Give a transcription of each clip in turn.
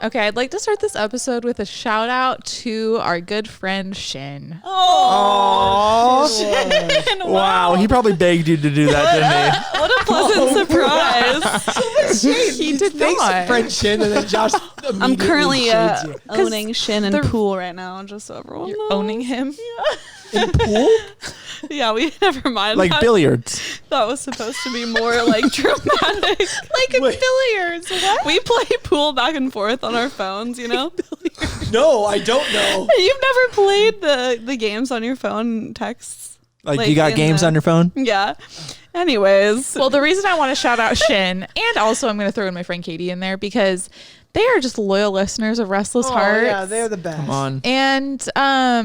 Okay, I'd like to start this episode with a shout out to our good friend Shin. Oh, Shin. Wow, he probably begged you to do that, didn't he? What a pleasant surprise. He did not. Friend Shin, and then Josh. I'm currently shades you. owning Shin in pool right now, just so everyone knows. Owning him? In pool. Yeah, we never mind. Like that. billiards. That was supposed to be more like dramatic. Like in billiards. What? We play pool back and forth on our phones, you know? No, I don't know. You've never played the games on your phone texts? Like you got games on your phone? Yeah. Anyways. Well, the reason I want to shout out Shin, and also I'm going to throw in my friend Katie in there because they are just loyal listeners of Restless Hearts. Yeah, they're the best. Come on. And I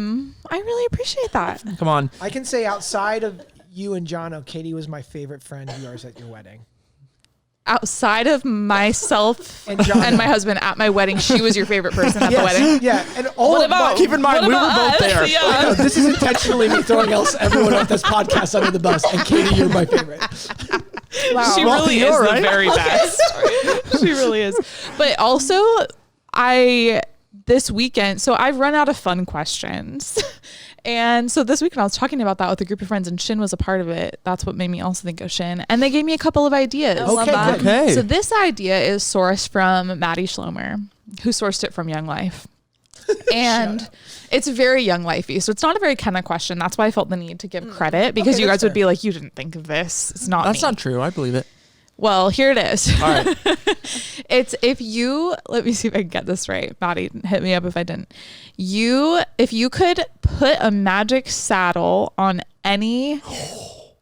really appreciate that. Come on. I can say outside of you and Jono, Katie was my favorite friend of yours at your wedding. Outside of myself And and my husband at my wedding, she was your favorite person at the wedding. Yeah, and all What of about- Keep in mind, we were both there. Yeah. I know, this is intentionally me throwing everyone on this podcast under the bus. And Katie, you're my favorite. Wow. She Well, really you're is right. the very best. She really is. But also, this weekend, so I've run out of fun questions. And so this weekend I was talking about that with a group of friends, and Shin was a part of it. That's what made me also think of Shin. And they gave me a couple of ideas. Okay, good. Okay. So this idea is sourced from Maddie Schlomer, who sourced it from Young Life. And it's very Young Lifey. So it's not a very kind of question. That's why I felt the need to give credit, because Okay, you that's guys would fair. be like, you didn't think of this. It's not That's me. not true. I believe it. Well, here it is. All right. It's let me see if I can get this right. Maddie, hit me up if I didn't. If you could put a magic saddle on any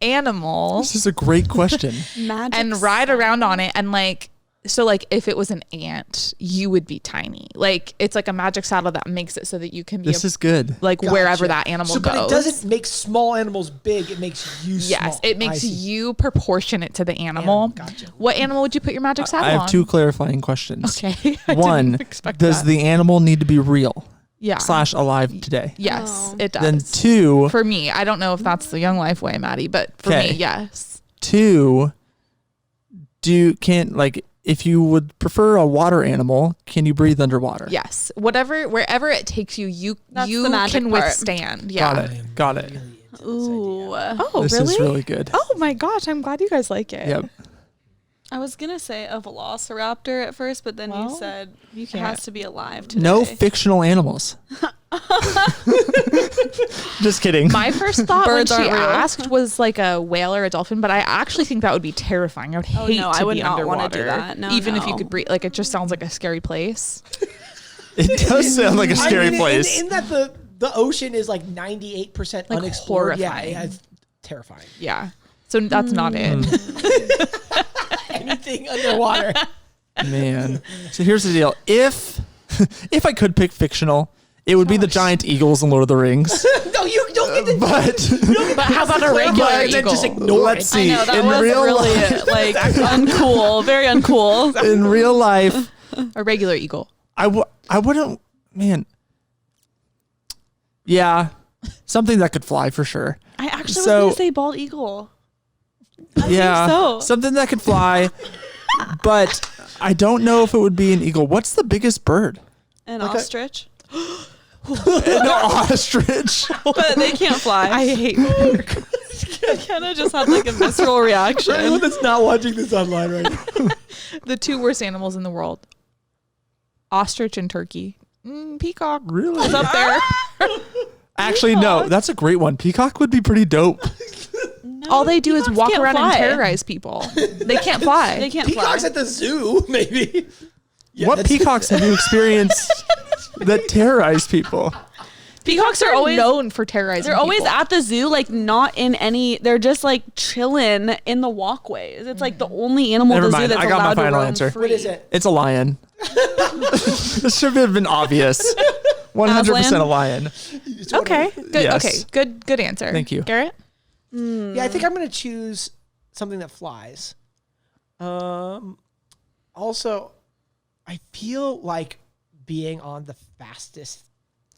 animal This is a great question. Magic and ride around on it, and if it was an ant, you would be tiny. Like, it's like a magic saddle that makes it so that you can be This is good. wherever that animal So, goes. but it doesn't make small animals big. It makes you small. Yes, it I makes see. you proportionate to the animal. Gotcha. What animal would you put your magic saddle I on? have two clarifying questions. Okay. I One, didn't expect does that. the animal need to be real yeah. / alive today? Yes, Oh. it does. Then two, For me, I don't know if that's the Young Life way, Maddie, but for Okay. me, yes. if you would prefer a water animal, can you breathe underwater? Yes. Wherever it takes you, That's you the magic can part. withstand. Yeah. Got it. Ooh. Oh, This really? is really good. Oh my gosh, I'm glad you guys like it. Yep. I was going to say a velociraptor at first, but then Well, you said you it can't. has to be alive today. No fictional animals. Just kidding. My first thought Birds when she aren't real. asked was like a whale or a dolphin, but I actually think that would be terrifying. I would Oh, hate no, to I would be not wanna underwater. do that. No, even if you no. could breathe. Like, it just sounds like a scary place. It does sound like a scary place. In that the ocean is like 98% Like unexplored. horrifying. Yeah, it's terrifying. Yeah. So that's not it. Anything underwater. Man. So here's the deal. If I could pick fictional, it would be the giant eagles in Lord of the Rings. No, you don't get to. But But how about a regular and then eagle? just ignore let's it. I see. know, that in was real really life, like uncool, very uncool. in real life, A regular eagle. I wouldn't. Man. Yeah, something that could fly for sure. I actually was So- going to say bald eagle. Yeah, so. something that could fly, but I don't know if it would be an eagle. What's the biggest bird? An Like a- ostrich. An ostrich. But they can't fly. I hate Kenna just had like a visceral For anyone reaction. that's not watching this online right now. the two worst animals in the world. Ostrich and turkey. Peacock. Really? Is up there. Actually, no. That's a great one. Peacock would be pretty dope. All they do is peacocks walk can't around fly. and terrorize people. They can't fly. They can't Peacocks fly. at the zoo, maybe. Yeah, What that's- peacocks have you experienced that terrorize people? Peacocks are always known for terrorizing They're always people. at the zoo, like not in any. They're just like chilling in the walkways. It's like the only animal Never at the zoo mind, that's I got my allowed to final roam answer. free. What is it? It's a lion. This should have been obvious. 100% Aslan? a lion. Okay. Good. Yes. Okay. Good answer. Thank you. Garrett? Yeah, I think I'm going to choose something that flies. Also, I feel like being on the fastest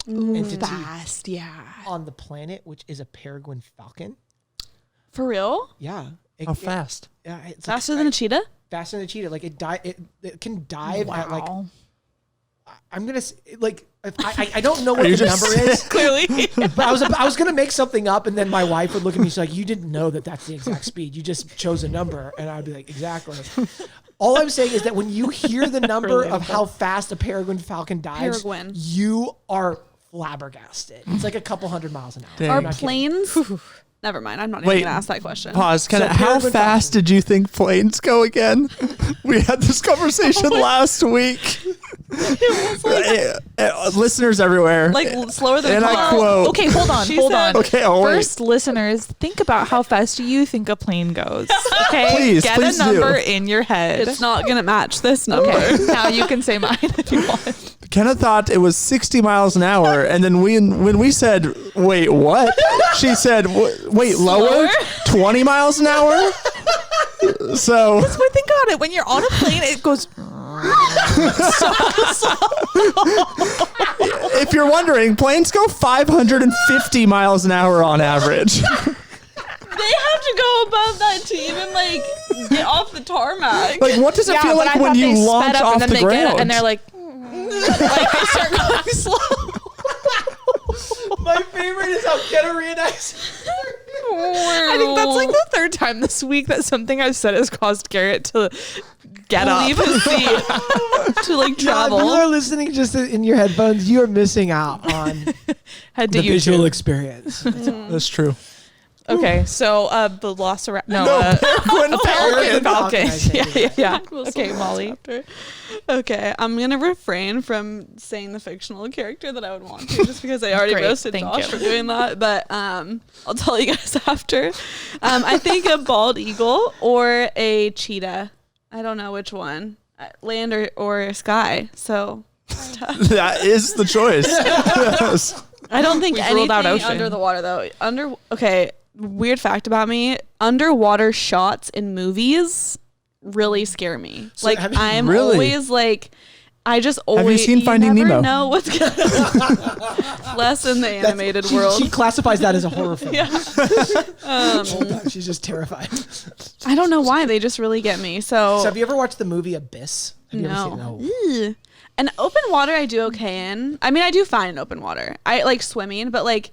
entity Yeah. on the planet, which is a peregrine falcon. For real? Yeah. How fast? Yeah, it's Faster than a cheetah? faster than a cheetah. Like it can dive at like Wow. I'm gonna like if I don't know what you the just- number is. Clearly. But I was gonna make something up, and then my wife would look at me. She's like, "You didn't know that's the exact speed. You just chose a number." And I'd be like, "Exactly." All I'm saying is that when you hear the number of how fast a peregrine falcon dives, Peregrine. you are flabbergasted. It's like a couple hundred miles an hour. Dang. Are I'm not kidding. planes? Never mind. I'm not Wait. even going to ask that question. Pause. So How peregrine fast falcon. did you think planes go again? We had this conversation last week. Listeners everywhere. Like slower than and a I car. quote. Okay, hold on, She hold said- on. Okay, oh, wait. First, listeners, think about how fast you think a plane goes. Okay, Please, get please a number do. in your head. It's not going to match this number. Okay, now you can say mine if you want. Kenneth thought it was 60 miles an hour, and then when we said, "Wait, what?" She said, "Wait, lower, 20 miles an hour." So But think about it. When you're on a plane, it goes. if you're wondering, planes go 550 miles an hour on average. They have to go above that to even like get off the tarmac. Like, what does it feel but like I when thought you they launch sped up off and then the they get ground? it and they're like they start going slow. My favorite is how Kenna reenacts. I think that's like the third time this week that something I've said has caused Garrett to get up. Leave his seat to like If you travel. are listening just in your headphones, you are missing out on Head the to visual YouTube. experience. That's true. Okay, so the Velociraptor. No, Peregrine Peregrine falcon. Falcon. Yeah. We'll Okay, solve Molly. this after. Okay, I'm gonna refrain from saying the fictional character that I would want to, just because I already Great, roasted thank Josh you. for doing that. But I'll tell you guys after. I think a bald eagle or a cheetah. I don't know which one, land or sky. So That is the choice. Yes. I don't think We've anything ruled out ocean. under the water though. Okay, weird fact about me: underwater shots in movies really scare me. So Like have you- I'm Really? always like, I just always. Have you seen Finding never Nemo? know what's going less in the animated world. She classifies that as a horror film. Yeah. Hold on, she's just terrified. I don't know why they just really get me. So have you ever watched the movie Abyss? Have you ever seen No. it? Ugh. And open water I do okay in. I mean, I do fine in open water. I like swimming, but like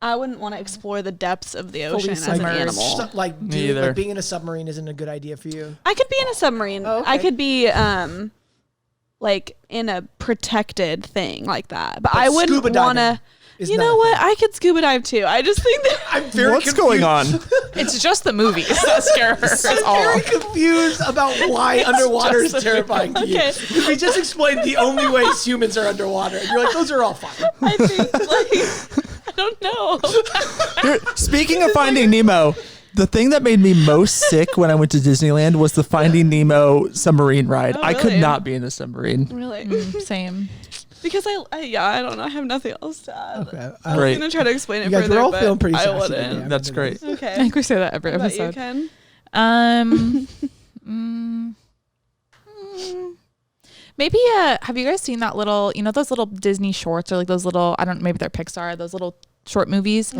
I wouldn't want to explore the depths of the ocean as an submerged. animal. Like, Me either. like being in a submarine isn't a good idea for you. I could be in a submarine. Oh, okay. I could be like in a protected thing like that. But I scuba wouldn't diving want to. is You not know a what? thing. I could scuba dive too. I just think that I'm very What's confused. going on? It's just the movies that scare her. That's I'm all. very confused about why underwater is just terrifying to you. Okay. Because we just explained the only ways humans are underwater. And you're like, those are all fine. I think like I don't know. Here, speaking of Finding Nemo, the thing that made me most sick when I went to Disneyland was the Finding Nemo submarine ride. Oh, I could really? not be in a submarine. Really? Same. Because I don't know. I have nothing else to add. Okay. I was Great. gonna try to explain it You guys further, were all but feeling pretty I sassy wouldn't. today. That's great. I Okay. think we say that every What about you, episode. Ken? Maybe have you guys seen that little, those little Disney shorts or like those little, I don't know, maybe they're Pixar, those little short movies.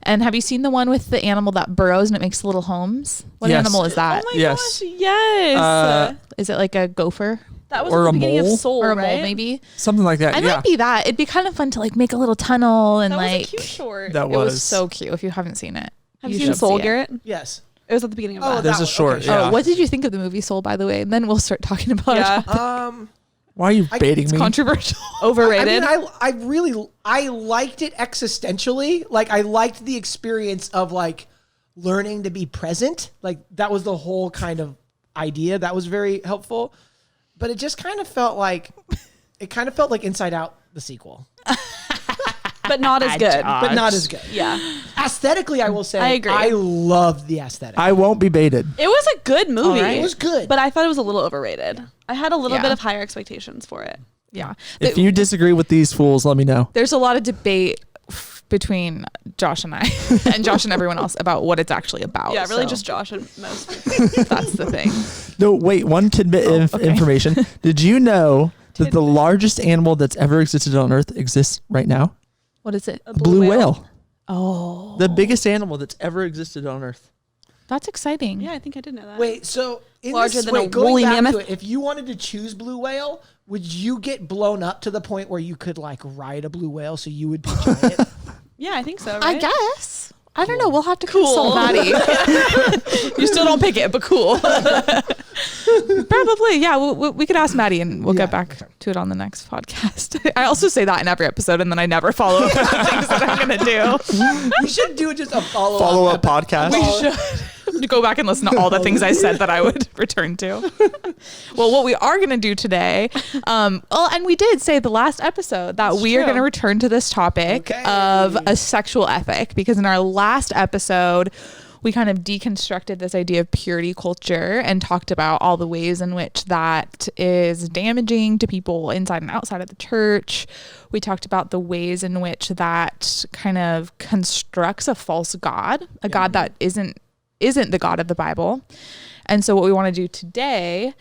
And have you seen the one with the animal that burrows and it makes little homes? What Yes. animal is that? Oh my Yes. gosh, yes. Is it like a gopher That was or at the a beginning mole? of Soul, or a right? mole maybe? Something like that. I yeah. might be that. It'd be kind of fun to like make a little tunnel and That was like a cute short. That it was was so cute. If you haven't seen it, Have you you seen should Soul, see it. Garrett? Yes. It was at the beginning of Oh, that. There's that a one. short. Okay, Yeah. Oh, what did you think of the movie Soul, by the way? And then we'll start talking about Yeah. it. Why are you baiting me? Controversial. Overrated. I mean, I liked it existentially. Like, I liked the experience of like learning to be present. Like, that was the whole kind of idea. That was very helpful. But it just kind of felt like Inside Out, the sequel, but not as good. but not as good. Yeah. Aesthetically, I will say, I agree. I loved the aesthetic. I won't be baited. It was a good movie. Alright. It was good. But I thought it was a little overrated. I had a little Yeah. bit of higher expectations for it. Yeah. If you disagree with these fools, let me know. There's a lot of debate between Josh and I and Josh and everyone else about what it's actually about. Yeah, really so just Josh and most people. that's the thing. No, wait. One tidbit of okay. information. Did you know that the largest animal that's ever existed on Earth exists right now? What is it? A Blue whale. Oh, The biggest animal that's ever existed on Earth. That's exciting. Yeah, I think I did know that. Wait, so Larger than a going woolly back mammoth? to it, if you wanted to choose blue whale, would you get blown up to the point where you could like ride a blue whale so you would be giant? Yeah, I think so, I right? guess. I don't know. We'll have to consult Maddie. You still don't pick it, but cool. Probably, yeah. We could ask Maddie, and we'll get back to it on the next podcast. I also say that in every episode, and then I never follow up with the things that I'm gonna do. We should do just a Follow-up podcast. We should go back and listen to all the things I said that I would return to. Well, what we are going to do today, and we did say the last episode that we are going to return to this topic of a sexual ethic, because in our last episode, we kind of deconstructed this idea of purity culture and talked about all the ways in which that is damaging to people inside and outside of the church. We talked about the ways in which that kind of constructs a false God, a God that isn't the God of the Bible. And so what we want to do today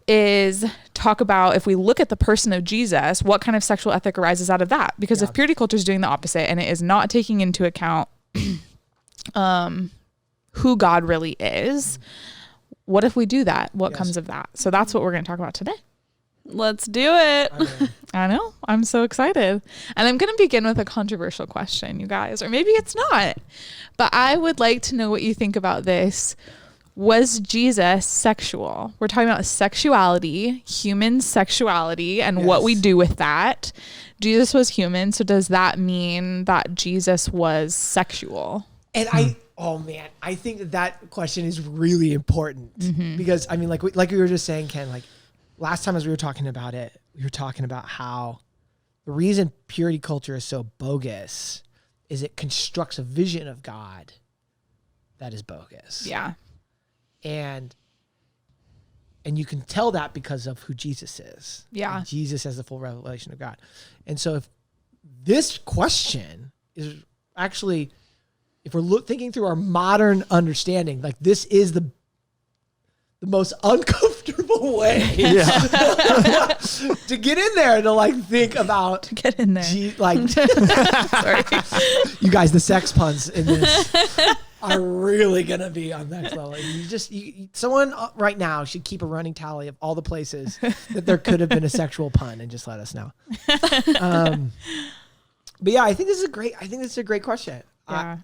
is talk about, if we look at the person of Jesus, what kind of sexual ethic arises out of that? Because if purity culture is doing the opposite and it is not taking into account who God really is, what if we do that? What comes of that? So that's what we're going to talk about today. Let's do it. I know. I'm so excited. And I'm going to begin with a controversial question, you guys, or maybe it's not, but I would like to know what you think about this. Was Jesus sexual? We're talking about sexuality, human sexuality, and what we do with that. Jesus was human. So does that mean that Jesus was sexual? And I think that question is really important because I mean, like we were just saying, Ken, like last time as we were talking about it, we were talking about how the reason purity culture is so bogus is it constructs a vision of God that is bogus. Yeah. And you can tell that because of who Jesus is. Yeah. And Jesus has the full revelation of God. And so if this question is actually, if we're thinking through our modern understanding, like this is the most uncomfortable way to get in there, to like think about, to get in there. Sorry. You guys, the sex puns in this are really going to be on next level. Someone right now should keep a running tally of all the places that there could have been a sexual pun and just let us know. But yeah, I think this is a great question. Yeah.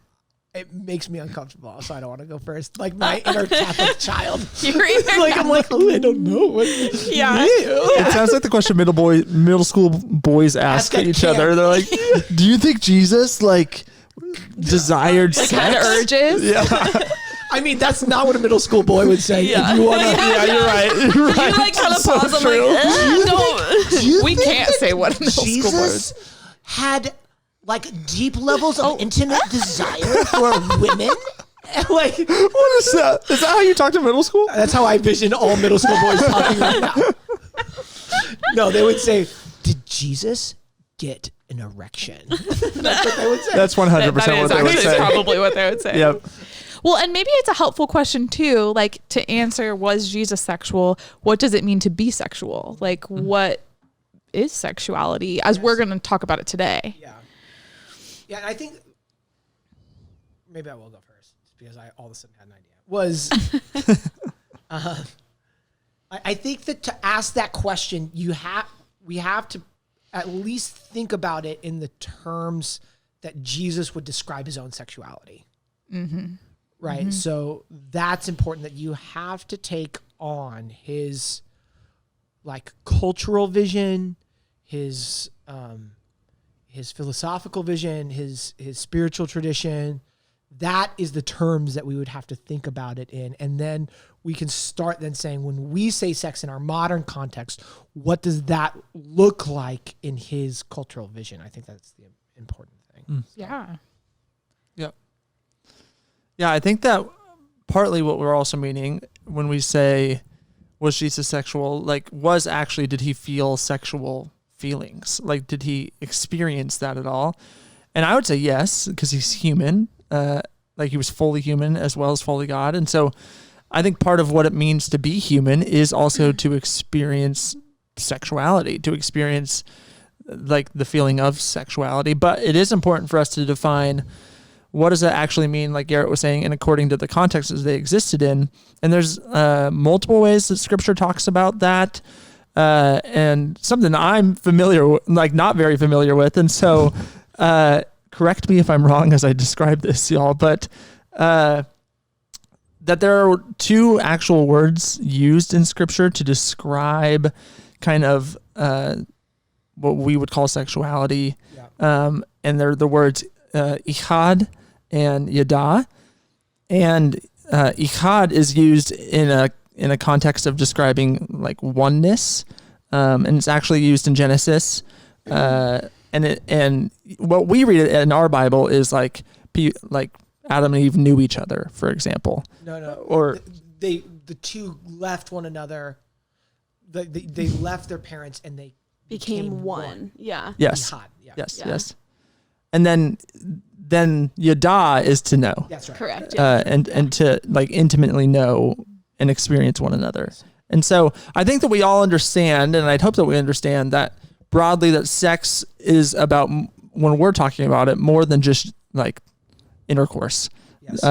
It makes me uncomfortable, so I don't want to go first. Like my inner Catholic child. I'm like, oh, I don't know. Yeah. It sounds like the question middle school boys ask each other. They're like, "Do you think Jesus like desired sex?" Had urges? Yeah. I mean, that's not what a middle school boy would say. Yeah. If you want to, Yeah, you're right. You're right. You like kind of So pause. I'm true. like, We can't say what a middle school Jesus had like deep levels of intimate desire for women. Like, What is that? Is that how you talk to middle school? that's how I vision all middle school boys talking right now. No, they would say, "Did Jesus get an erection?" That's what they would say. That's 100% That what is they would actually say. probably what they would say. Yep. Well, and maybe it's a helpful question too, like to answer, was Jesus sexual? What does it mean to be sexual? Like what is sexuality, as we're going to talk about it today? Yeah, and I think maybe I will go first because I all of a sudden had an idea. I think that to ask that question, we have to at least think about it in the terms that Jesus would describe his own sexuality. Right? So that's important, that you have to take on his like cultural vision, his philosophical vision, his spiritual tradition. That is the terms that we would have to think about it in. And then we can start then saying, when we say sex in our modern context, what does that look like in his cultural vision? I think that's the important thing. Yeah. Yep. Yeah, I think that partly what we're also meaning when we say, was Jesus sexual, like was actually, did he feel sexual feelings? Like, did he experience that at all? And I would say yes, because he's human. Like he was fully human as well as fully God. And so I think part of what it means to be human is also to experience sexuality, to experience like the feeling of sexuality. But it is important for us to define what does that actually mean? Like Garrett was saying, and according to the context as they existed in. And there's multiple ways that Scripture talks about that, and something I'm familiar with, like not very familiar with. And so, correct me if I'm wrong as I describe this, y'all. But that there are two actual words used in Scripture to describe kind of what we would call sexuality. Yeah. And they're the words ichad and yada. And ichad is used in a context of describing like oneness, and it's actually used in Genesis. And what we read in our Bible is like Adam and Eve knew each other, for example. No. Or the two left one another. They left their parents and they became one. Yeah. Yes. Ihad, yeah. Yes. And then yada is to know. That's right. Correct. Yeah. And to like intimately know and experience one another. And so I think that we all understand, and I'd hope that we understand that broadly, that sex is about, when we're talking about it, more than just like intercourse. Yes.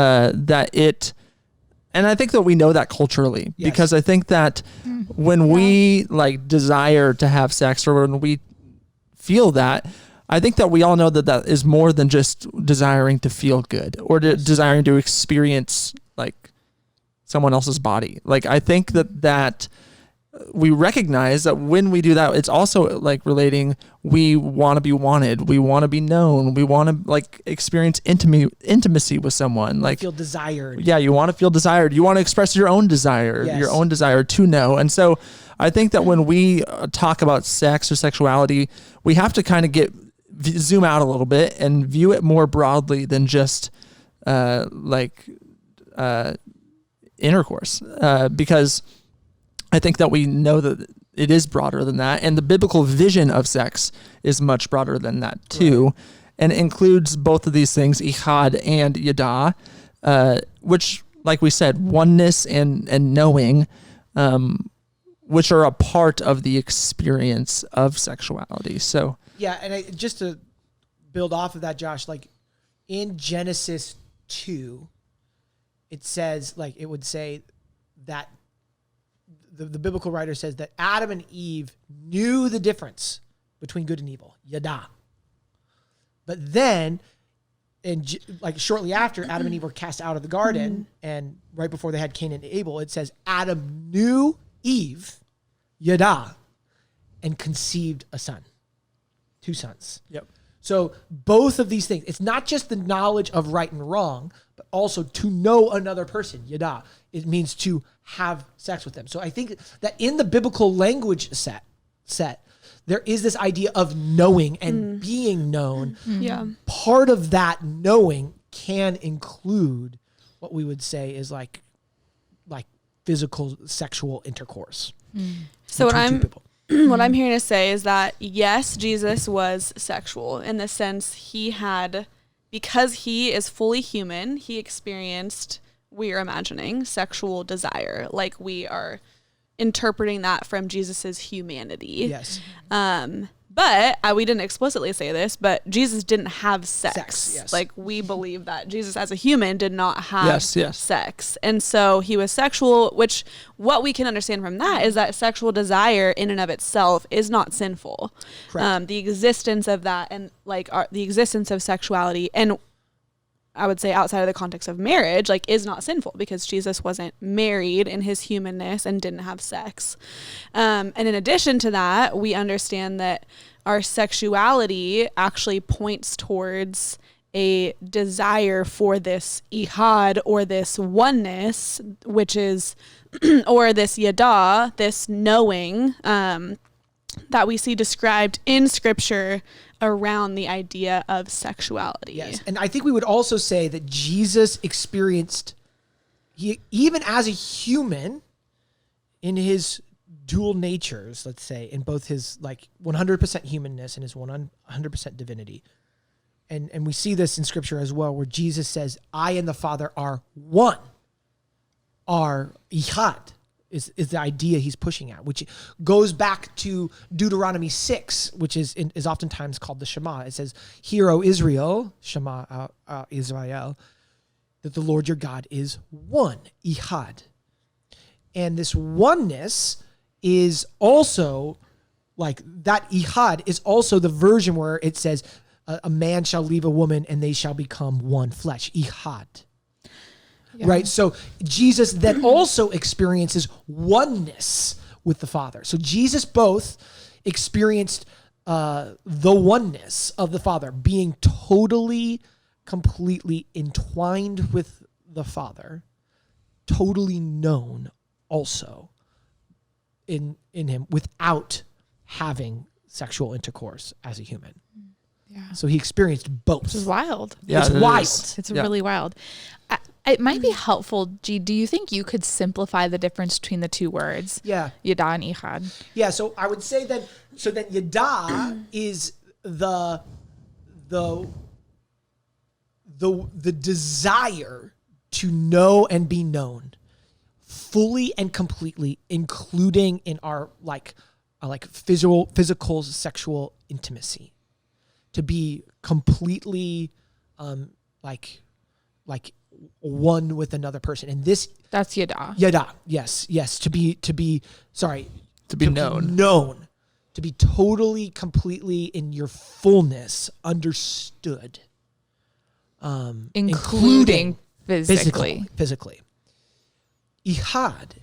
And I think that we know that culturally, because I think that when we like desire to have sex, or when we feel that, I think that we all know that that is more than just desiring to feel good or desiring to experience like someone else's body. Like, I think that we recognize that when we do that, it's also like relating, we want to be wanted, we want to be known, we want to like experience intimacy with someone, like feel desired. Yeah, you want to feel desired, you want to express your own desire, your own desire to know. And so I think that when we talk about sex or sexuality, we have to kind of zoom out a little bit and view it more broadly than just intercourse, because I think that we know that it is broader than that, and the biblical vision of sex is much broader than that too, right. And it includes both of these things, ichad and yada, which, like we said, oneness and knowing, which are a part of the experience of sexuality. So yeah, and just to build off of that, Josh, like in Genesis 2, it says, like, it would say that the biblical writer says that Adam and Eve knew the difference between good and evil, yada. But then, and like shortly after, Adam and Eve were cast out of the garden, and right before they had Cain and Abel, it says Adam knew Eve, yada, and conceived a son, 2 sons. Yep. So both of these things, it's not just the knowledge of right and wrong, but also to know another person, yada. It means to have sex with them. So I think that in the biblical language set, there is this idea of knowing and being known. Yeah. Part of that knowing can include what we would say is like physical sexual intercourse. So what I'm hearing to say is that, yes, Jesus was sexual in the sense because he is fully human, he experienced, we are imagining, sexual desire. Like, we are interpreting that from Jesus's humanity. Yes. But we didn't explicitly say this, but Jesus didn't have sex. Yes. Like, we believe that Jesus as a human did not have sex. And so he was sexual, which what we can understand from that is that sexual desire in and of itself is not sinful. Correct. The existence of that and like the existence of sexuality, and I would say outside of the context of marriage, like, is not sinful because Jesus wasn't married in his humanness and didn't have sex. And in addition to that, we understand that our sexuality actually points towards a desire for this ihad or this oneness, which is, or this yada, this knowing, that we see described in Scripture around the idea of sexuality. Yes, and I think we would also say that Jesus experienced, even as a human, in his dual natures, let's say, in both his like 100% humanness and his 100% divinity. And we see this in Scripture as well, where Jesus says, I and the Father are one, are ichad, is the idea he's pushing at, which goes back to Deuteronomy 6, which is oftentimes called the Shema. It says, "Hear, O Israel, Shema Israel, that the Lord your God is one, Ihad." And this oneness is also like that. Ihad is also the version where it says, "A man shall leave a woman and they shall become one flesh," Ihad. Yeah. Right? So Jesus then also experiences oneness with the Father. So Jesus both experienced the oneness of the Father, being totally, completely entwined with the Father, totally known also in him without having sexual intercourse as a human. Yeah. So he experienced both. Which is wild. Yeah, It's it wild. is. It's Yeah. really wild. It might be helpful, G. Do you think you could simplify the difference between the two words, Yeah. Yada and Ihad? Yeah, so I would say that yada is the desire to know and be known fully and completely, including in our like physical sexual intimacy, to be completely like one with another person. And this That's Yada. yada, yes, to be known, to be totally, completely in your fullness understood, Including physically. physically. Ihad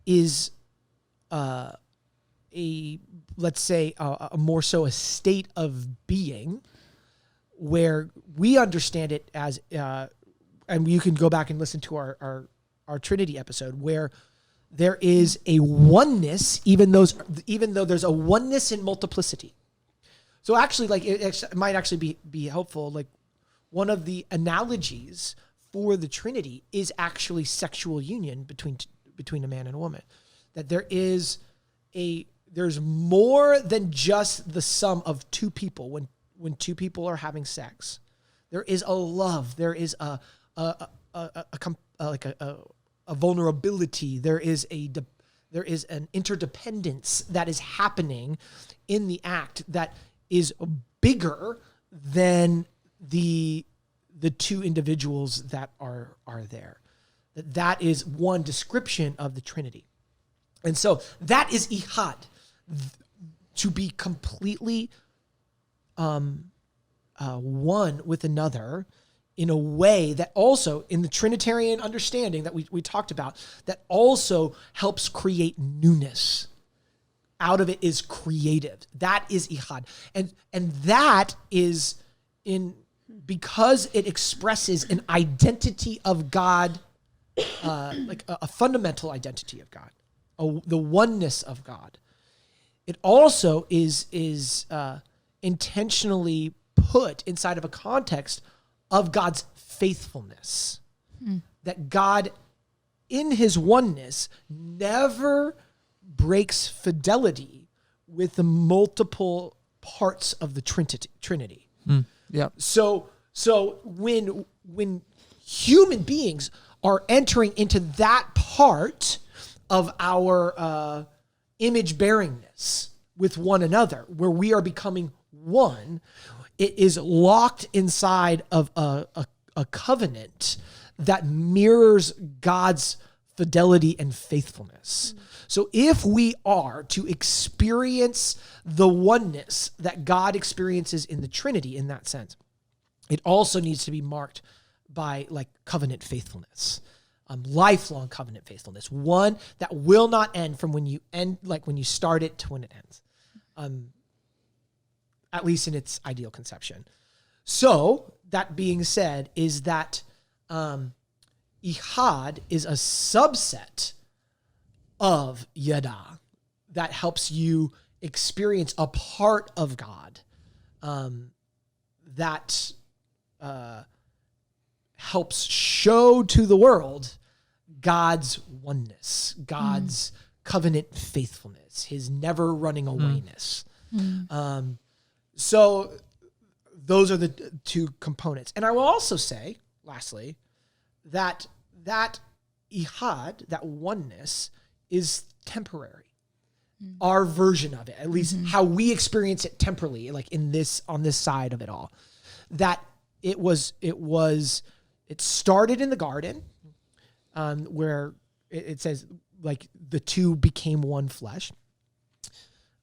is let's say a more so a state of being where we understand it as and you can go back and listen to our Trinity episode, where there is a oneness, even though there's a oneness in multiplicity. So actually, like it might actually be helpful. Like one of the analogies for the Trinity is actually sexual union between a man and a woman. That there's more than just the sum of two people when two people are having sex. There is a love. There is a vulnerability. There is an interdependence that is happening in the act that is bigger than the two individuals that are there. That is one description of the Trinity. And so that is ihad, to be completely one with another in a way that also, in the Trinitarian understanding that we talked about, that also helps create newness. Out of it is creative. That is ihad. And that is because it expresses an identity of God, like a fundamental identity of God, the oneness of God. It also is intentionally put inside of a context of God's faithfulness. That God, in his oneness, never breaks fidelity with the multiple parts of the Trinity. Yeah. So when human beings are entering into that part of our image bearingness with one another, where we are becoming one, it is locked inside of a covenant that mirrors God's fidelity and faithfulness. So if we are to experience the oneness that God experiences in the Trinity in that sense, it also needs to be marked by like covenant faithfulness, lifelong covenant faithfulness, one that will not end from when you end, like when you start it to when it ends, at least in its ideal conception. So that being said, is that ihad is a subset of yada that helps you experience a part of God that helps show to the world God's oneness, God's covenant faithfulness, his never running awayness. So those are the two components. And I will also say, lastly, that ihad, that oneness, is temporary. Our version of it, at least how we experience it temporally, like on this side of it all, that it started in the garden, where it says like the two became one flesh.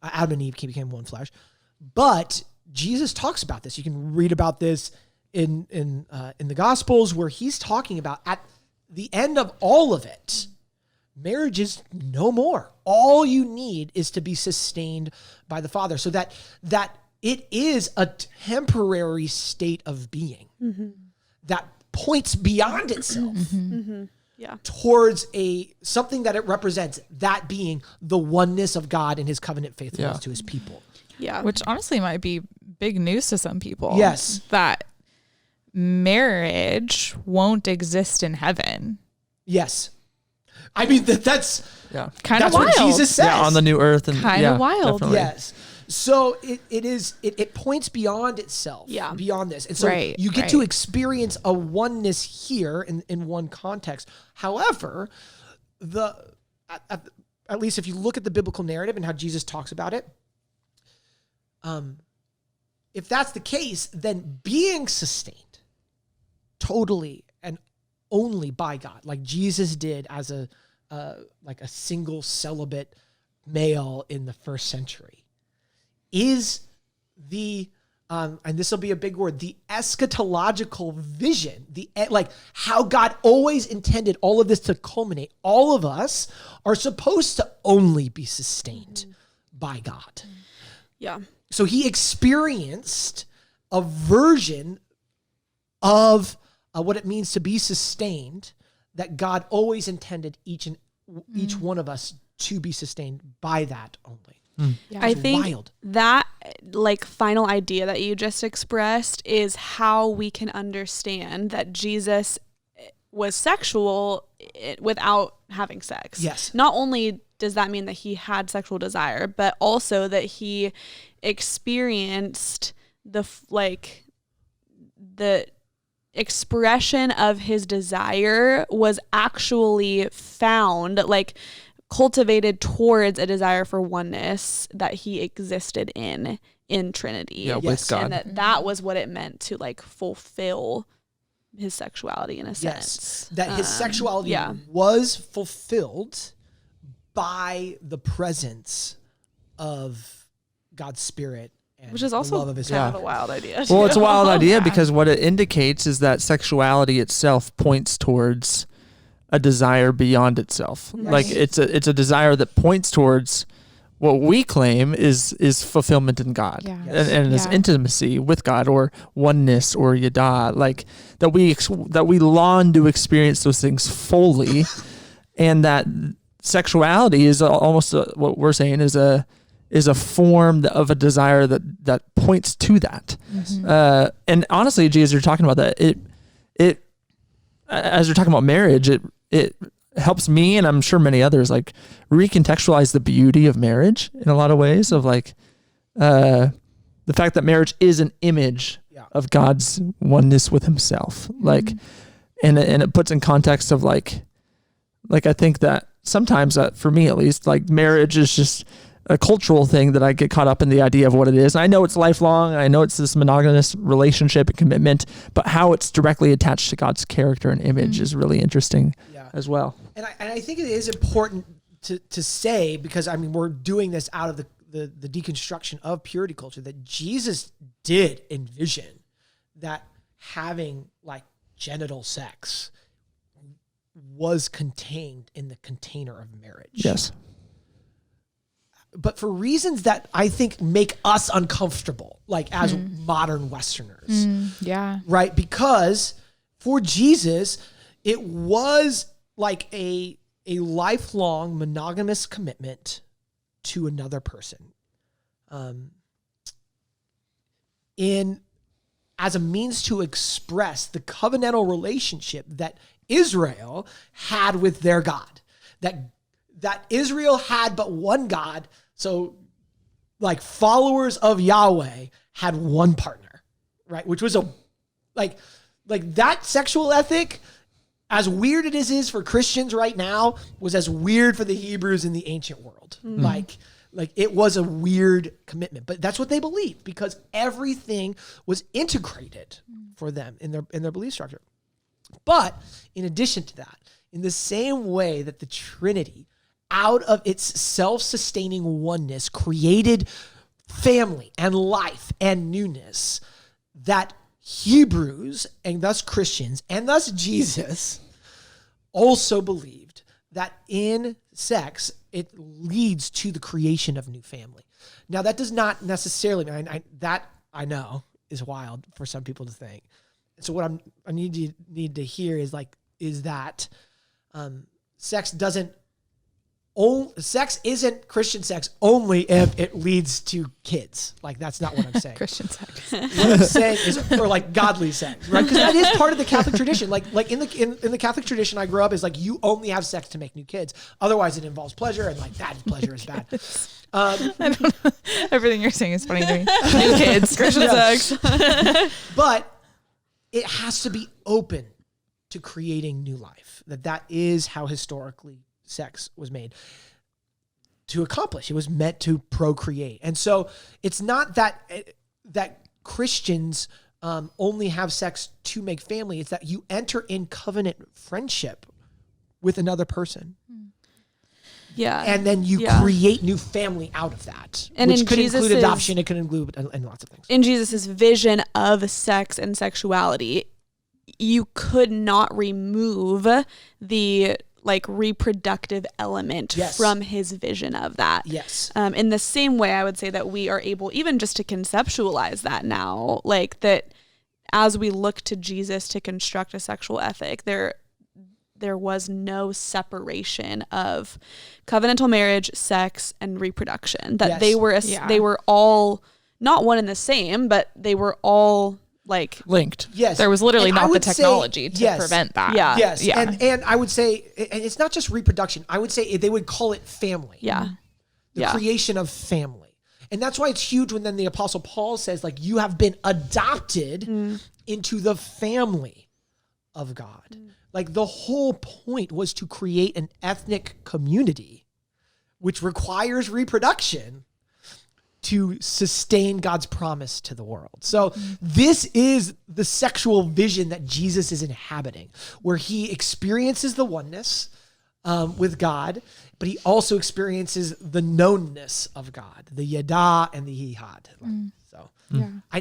Adam and Eve became one flesh, but Jesus talks about this. You can read about this in the Gospels, where he's talking about at the end of all of it, marriage is no more. All you need is to be sustained by the Father, so that it is a temporary state of being that points beyond itself towards something that it represents, that being the oneness of God and his covenant faithfulness to his people. Yeah. Which honestly might be big news to some people. Yes. That marriage won't exist in heaven. Yes. I mean, that's kind of that's wild. what Jesus says. Yeah, on the new earth. And Kind of wild. Definitely. Yes. So it points beyond itself, beyond this. And so you get to experience a oneness here in one context. However, at least if you look at the biblical narrative and how Jesus talks about it, if that's the case, then being sustained totally and only by God, like Jesus did as a single celibate male in the first century, is the and this will be a big word, the eschatological vision, like how God always intended all of this to culminate. All of us are supposed to only be sustained by God. Yeah. So he experienced a version of what it means to be sustained, that God always intended each one of us to be sustained by that only. Yeah. I think that like final idea that you just expressed is how we can understand that Jesus was sexual without having sex. Yes. Not only does that mean that he had sexual desire, but also that he experienced the expression of his desire was actually found, like cultivated towards a desire for oneness that he existed in Trinity. Yeah, with God. And that was what it meant to like fulfill his sexuality in a sense. That his sexuality was fulfilled by the presence of God's Spirit. And which is also the love of his kind of a wild idea. Well, it's a wild idea because what it indicates is that sexuality itself points towards a desire beyond itself. Yes. Like it's a desire that points towards what we claim is fulfillment in God, and is intimacy with God, or oneness, or yada, like that we long to experience those things fully, and that sexuality is almost what we're saying is a form of a desire that points to that. And honestly, G, as you're talking about that, it as you're talking about marriage, it helps me, and I'm sure many others, like recontextualize the beauty of marriage in a lot of ways, of like the fact that marriage is an image of God's oneness with himself. Like, and it puts in context of like I think that sometimes for me at least, like marriage is just a cultural thing that I get caught up in the idea of what it is. I know it's lifelong. I know it's this monogamous relationship and commitment, but how it's directly attached to God's character and image is really interesting as well. And I think it is important to say, because I mean, we're doing this out of the deconstruction of purity culture, that Jesus did envision that having like genital sex was contained in the container of marriage. Yes. But for reasons that I think make us uncomfortable, like as modern Westerners. Right? Because for Jesus, it was like a lifelong monogamous commitment to another person. As a means to express the covenantal relationship that Israel had with their God. That Israel had but one God, so like followers of Yahweh had one partner, right? Which was like that sexual ethic as weird it is for Christians right now was as weird for the Hebrews in the ancient world. Like it was a weird commitment, but that's what they believed because everything was integrated for them in their belief structure. But in addition to that, in the same way that the Trinity, out of its self-sustaining oneness, created family and life and newness, that Hebrews and thus Christians and thus Jesus also believed that in sex, it leads to the creation of new family. Now, that does not necessarily mean, I know is wild for some people to think. So what I need to hear is that sex isn't Christian sex only if it leads to kids. Like, that's not what I'm saying. Christian sex. What I'm saying is, or like godly sex, right? Because that is part of the Catholic tradition. Like in the Catholic tradition I grew up is like you only have sex to make new kids. Otherwise, it involves pleasure, and like that pleasure is bad. I don't know. Everything you're saying is funny to me. New kids, Christian sex. But it has to be open to creating new life. That is how historically sex was made to accomplish. It was meant to procreate. And so it's not that Christians only have sex to make family. It's that you enter in covenant friendship with another person. Yeah. And then you create new family out of that, and which in could include Jesus's- adoption. It could include and lots of things. In Jesus's vision of sex and sexuality, you could not remove the like reproductive element from his vision of that. Yes. In the same way, I would say that we are able even just to conceptualize that now, like that as we look to Jesus to construct a sexual ethic, there was no separation of covenantal marriage, sex, and reproduction. That they were all not one and the same, but they were all like linked. Yes. There was literally And I not the would say, technology to yes. prevent that. Yeah. Yes. Yeah. And I would say, and it's not just reproduction. I would say they would call it family. Yeah. The creation of family. And that's why it's huge when then the Apostle Paul says, like, you have been adopted into the family of God. Like, the whole point was to create an ethnic community, which requires reproduction to sustain God's promise to the world. So this is the sexual vision that Jesus is inhabiting, where he experiences the oneness with God, but he also experiences the knownness of God, the yada and the yihad.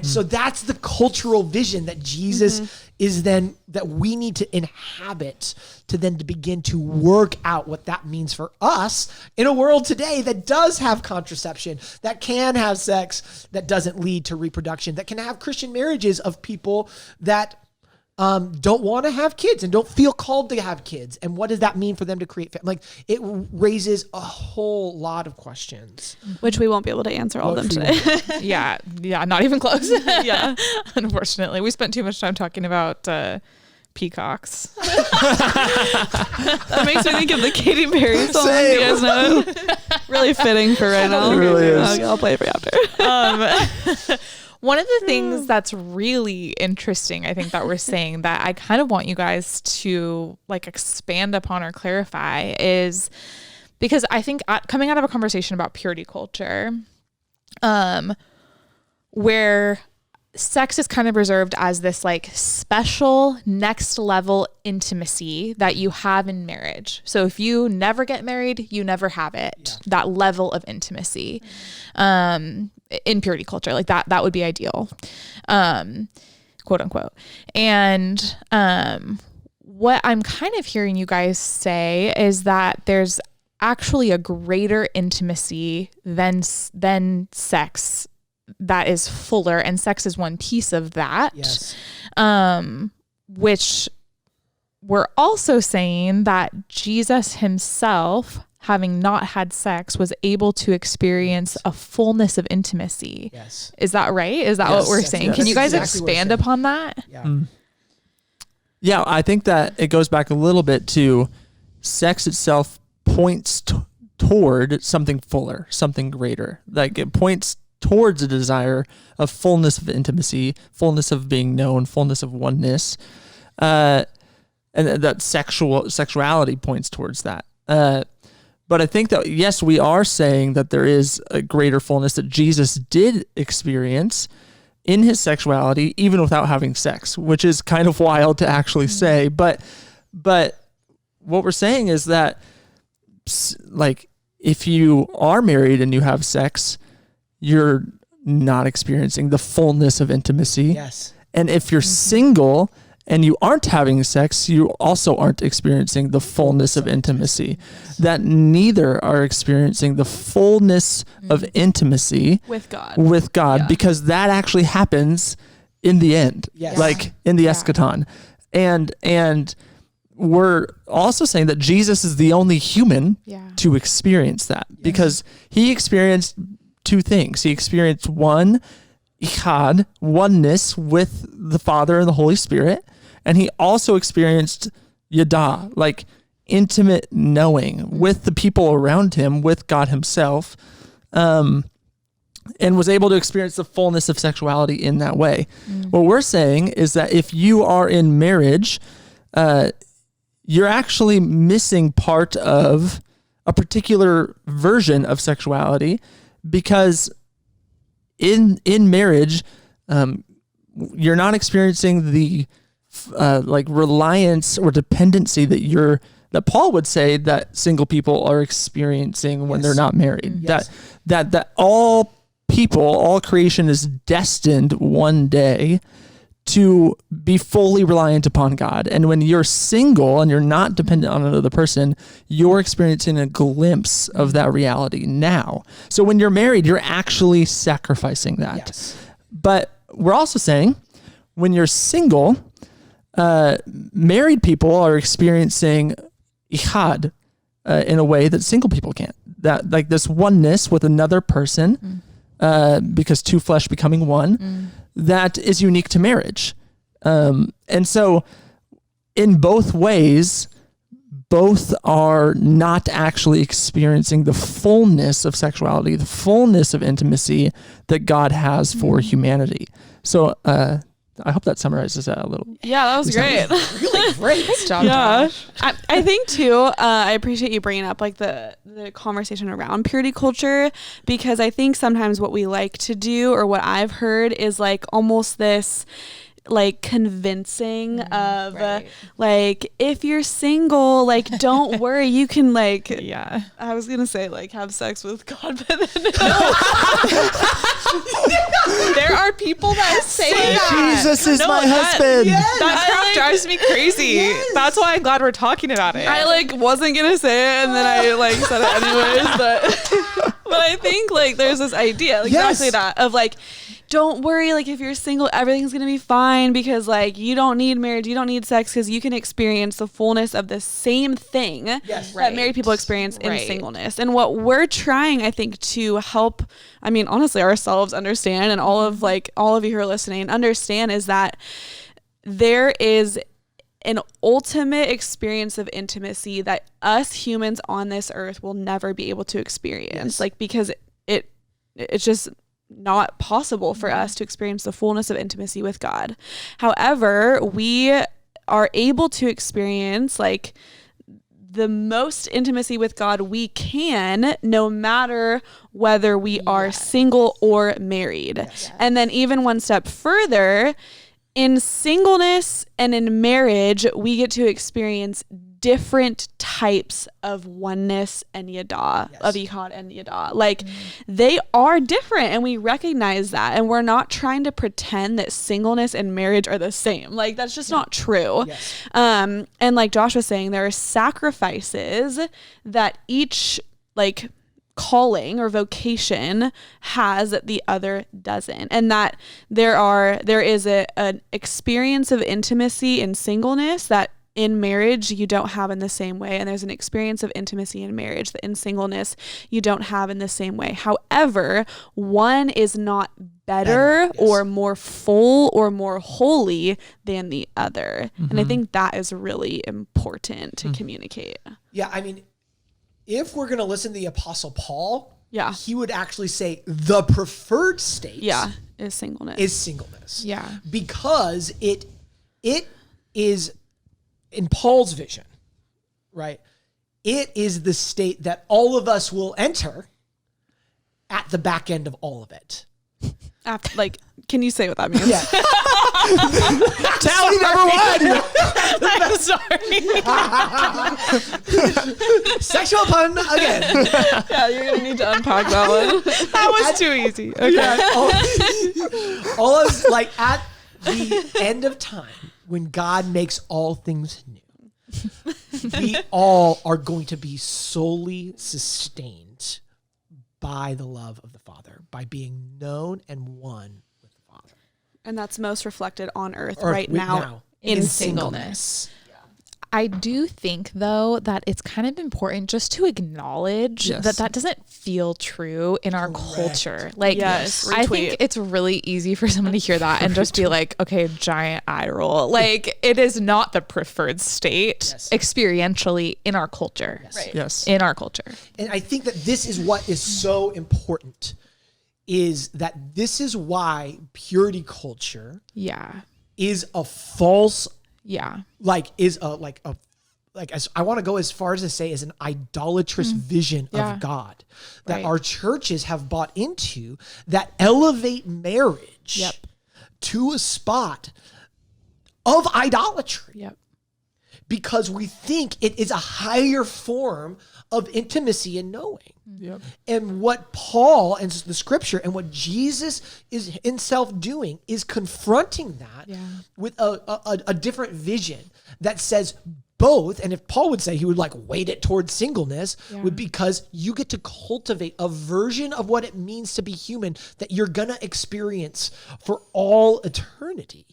So that's the cultural vision that Jesus is then, that we need to inhabit to begin to work out what that means for us in a world today that does have contraception, that can have sex that doesn't lead to reproduction, that can have Christian marriages of people that don't want to have kids and don't feel called to have kids. And what does that mean for them to create family? Like, it raises a whole lot of questions. Which we won't be able to answer all of them today. Yeah, not even close. Yeah. Unfortunately, we spent too much time talking about peacocks. That makes me think of the Katy Perry song. Same. You guys know it? Really fitting for right now. It really is. Okay, I'll play it for you after. One of the things that's really interesting, I think, that we're saying that I kind of want you guys to like expand upon or clarify is because I think coming out of a conversation about purity culture, where sex is kind of reserved as this like special next level intimacy that you have in marriage. So if you never get married, you never have it, that level of intimacy. In purity culture, like that would be ideal, quote unquote. And what I'm kind of hearing you guys say is that there's actually a greater intimacy than sex that is fuller, and sex is one piece of that. Yes. Which we're also saying that Jesus himself, having not had sex, was able to experience a fullness of intimacy. Yes. Is that right? Is that Yes, what we're yes, saying? yes. Can you guys That's exactly what we're expand saying. upon that? Yeah. Yeah, I think that it goes back a little bit to sex itself points toward something fuller, something greater. Like it points towards a desire of fullness of intimacy, fullness of being known, fullness of oneness. and that sexuality points towards that. But I think that, yes, we are saying that there is a greater fullness that Jesus did experience in his sexuality, even without having sex, which is kind of wild to actually say. But what we're saying is that, like, if you are married and you have sex, you're not experiencing the fullness of intimacy. Yes. And if you're single and you aren't having sex, you also aren't experiencing the fullness of intimacy. That neither are experiencing the fullness of intimacy with God. Yeah. Because that actually happens in the end, Yes. like in the eschaton. And we're also saying that Jesus is the only human to experience that, because he experienced two things. He experienced one, ichad, oneness with the Father and the Holy Spirit. And he also experienced yada, like intimate knowing with the people around him, with God himself, and was able to experience the fullness of sexuality in that way. What we're saying is that if you are in marriage, you're actually missing part of a particular version of sexuality, because in marriage, you're not experiencing the like reliance or dependency that Paul would say that single people are experiencing when they're not married. Yes. That all people, all creation is destined one day to be fully reliant upon God. And when you're single and you're not dependent on another person, you're experiencing a glimpse of that reality now. So when you're married, you're actually sacrificing that. Yes. But we're also saying when you're single, married people are experiencing ichad in a way that single people can't. That, like, this oneness with another person, because two flesh becoming one, that is unique to marriage. And so in both ways, both are not actually experiencing the fullness of sexuality, the fullness of intimacy that God has for humanity. So I hope that summarizes that a little. Yeah, that was great. Really great. Good job, Yeah, Josh. I think too. I appreciate you bringing up like the conversation around purity culture, because I think sometimes what we like to do, or what I've heard, is like almost this like convincing of like, if you're single, like, don't worry, you can like, I was gonna say like have sex with God, but then There are people that say that. Jesus is my that- husband. That crap drives me crazy. That's why I'm glad we're talking about it. I like wasn't gonna say it, and then I like said it anyways, but I think like there's this idea, like, exactly that, of like, don't worry, like, if you're single, everything's gonna be fine, because like you don't need marriage, you don't need sex, because you can experience the fullness of the same thing that married people experience in singleness. And what we're trying, I think, to help, I mean, honestly, ourselves understand, and all of you who are listening understand, is that there is an ultimate experience of intimacy that us humans on this earth will never be able to experience, like, because it's just not possible for us to experience the fullness of intimacy with God. However, we are able to experience like the most intimacy with God we can, no matter whether we are single or married. And then even one step further, in singleness and in marriage, we get to experience different types of oneness and yada, of ichad and yada. Like, they are different, and we recognize that, and we're not trying to pretend that singleness and marriage are the same. Like, that's just not true. And like Josh was saying, there are sacrifices that each like calling or vocation has that the other doesn't, and that there is an experience of intimacy in singleness that in marriage you don't have in the same way, and there's an experience of intimacy in marriage that in singleness you don't have in the same way. However, one is not better or more full or more holy than the other. And I think that is really important to communicate. Yeah, I mean, if we're going to listen to the Apostle Paul, he would actually say the preferred state is singleness. Is singleness. Yeah. Because it is in Paul's vision, right, it is the state that all of us will enter at the back end of all of it. After, like, can you say what that means? Yeah. Tally number 1. I'm sorry. Sexual pun again. Yeah, you're gonna need to unpack that one. That was too easy. Okay. Yeah, all is like at the end of time when God makes all things new. We all are going to be solely sustained by the love of the Father, by being known and one with the Father. And that's most reflected on earth right now in singleness. I do think, though, that it's kind of important just to acknowledge that doesn't feel true in our culture. Like, Yes, I retweet. think it's really easy for someone to hear that and just be like, okay, giant eye roll. Like, it is not the preferred state experientially in our culture. Right. Yes. In our culture. And I think that this is what is so important, is that this is why purity culture Yeah. is a false, Yeah. as I want to go as far as to say is an idolatrous vision Yeah. of God that Right. our churches have bought into, that elevate marriage Yep. to a spot of idolatry. Yep. Because we think it is a higher form of intimacy and knowing. Yep. And what Paul and the scripture and what Jesus is himself doing is confronting that with a different vision that says both. And if Paul would say he would like weight it towards singleness, would because you get to cultivate a version of what it means to be human that you're going to experience for all eternity.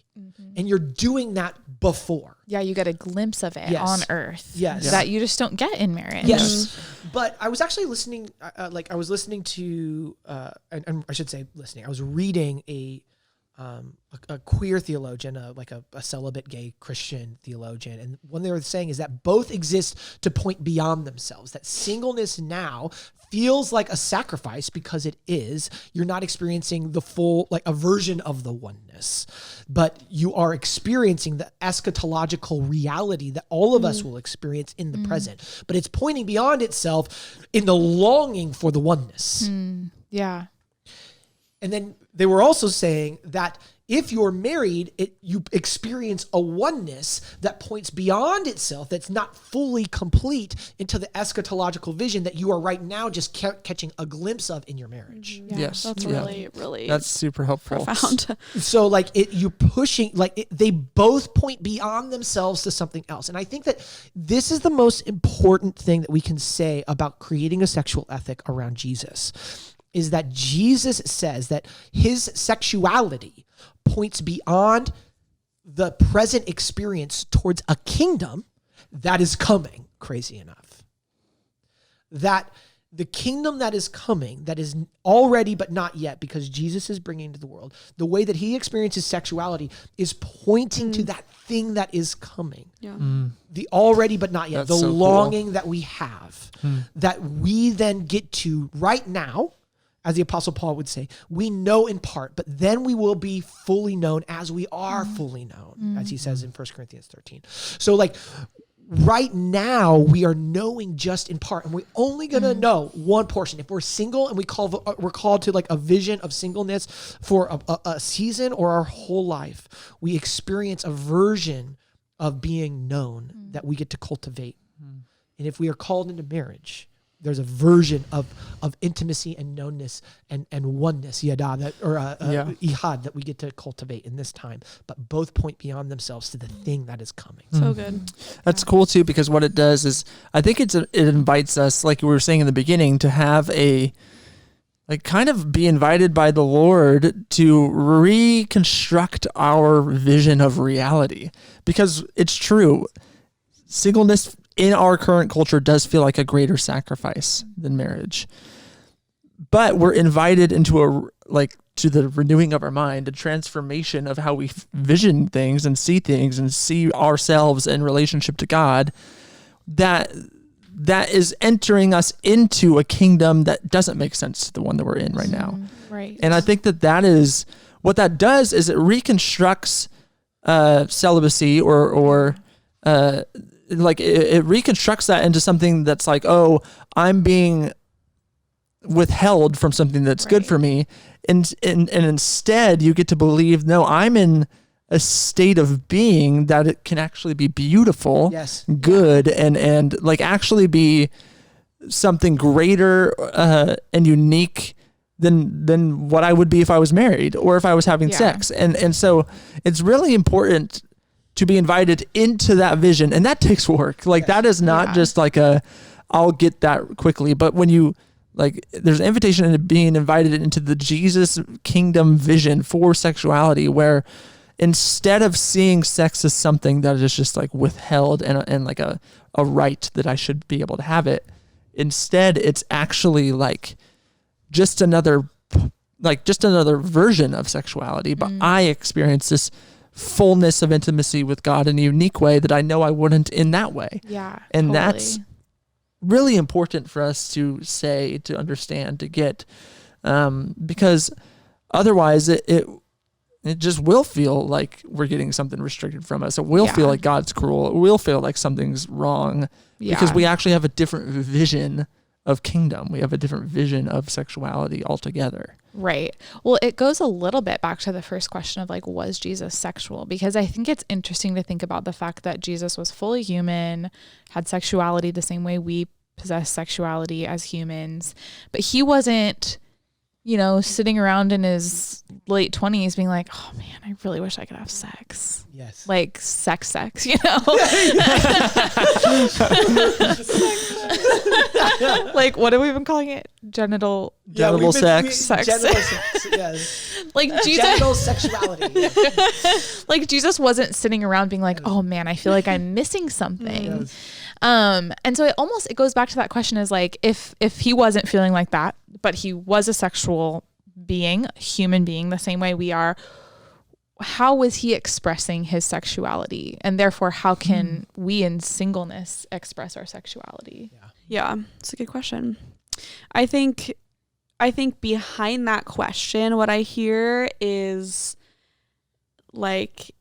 And you're doing that before. Yeah, you get a glimpse of it on earth. Yes. That you just don't get in marriage. Yes. But I was actually listening, I was listening to, and I should say listening, I was reading a queer theologian, a celibate gay Christian theologian. And what they were saying is that both exist to point beyond themselves, that singleness now feels like a sacrifice because it is. You're not experiencing the full, like a version of the oneness, but you are experiencing the eschatological reality that all of us will experience in the present. But it's pointing beyond itself in the longing for the oneness. Yeah. And then they were also saying that if you're married, you experience a oneness that points beyond itself, that's not fully complete into the eschatological vision that you are right now just catching a glimpse of in your marriage. Yeah. Yes. That's really, really That's super helpful. profound. So like you pushing, they both point beyond themselves to something else. And I think that this is the most important thing that we can say about creating a sexual ethic around Jesus, is that Jesus says that his sexuality points beyond the present experience towards a kingdom that is coming, crazy enough. That the kingdom that is coming, that is already but not yet, because Jesus is bringing to the world, the way that he experiences sexuality is pointing to that thing that is coming. Yeah. The already but not yet, That's the so cool. longing that we have, that we then get to right now. As the Apostle Paul would say, we know in part, but then we will be fully known as we are fully known, as he says in 1 Corinthians 13. So like right now we are knowing just in part, and we're only going to know one portion. If we're single and we're called to like a vision of singleness for a season or our whole life, we experience a version of being known that we get to cultivate. And if we are called into marriage, there's a version of intimacy and knownness and oneness, ihad, that we get to cultivate in this time. But both point beyond themselves to the thing that is coming. So good. That's cool too, because what it does is, I think it invites us, like we were saying in the beginning, to have kind of be invited by the Lord to reconstruct our vision of reality. Because it's true, singleness in our current culture does feel like a greater sacrifice than marriage. But we're invited into to the renewing of our mind, a transformation of how we vision things and see ourselves in relationship to God, that is entering us into a kingdom that doesn't make sense to the one that we're in right now. Right. And I think that is what that does, is it reconstructs celibacy or like it reconstructs that into something that's like, oh, I'm being withheld from something that's good Right. for me. And instead you get to believe, no, I'm in a state of being that it can actually be beautiful, Yes. good, and like actually be something greater and unique than what I would be if I was married or if I was having Yeah. sex. And so it's really important to be invited into that vision, and that takes work. Like that is not Yeah. just like I'll get that quickly, but when you like, there's an invitation into being invited into the Jesus kingdom vision for sexuality, where instead of seeing sex as something that is just like withheld and like a right that I should be able to have it, instead it's actually like just another version of sexuality, but I experience this fullness of intimacy with God in a unique way that I know I wouldn't in that way. Yeah. And totally. that's really important for us to say, to understand, to get, because otherwise it just will feel like we're getting something restricted from us. It will feel Yeah. like God's cruel. It will feel like something's wrong because we actually have a different vision of kingdom. We have a different vision of sexuality altogether. Right. Well, it goes a little bit back to the first question of like, was Jesus sexual? Because I think it's interesting to think about the fact that Jesus was fully human, had sexuality the same way we possess sexuality as humans, but he wasn't, sitting around in his late 20s being like, oh man, I really wish I could have sex. Yes. Like sex, Like, what have we been calling it? Genital Sex. Genital sex. Yes. Like Jesus. Genital sexuality. Like Jesus wasn't sitting around being like, oh man, I feel like I'm missing something. Yes. And so it goes back to that question is like, if he wasn't feeling like that, but he was a sexual being, human being, the same way we are, how was he expressing his sexuality? And therefore, how can we in singleness express our sexuality? Yeah, it's a good question. I think behind that question, what I hear is like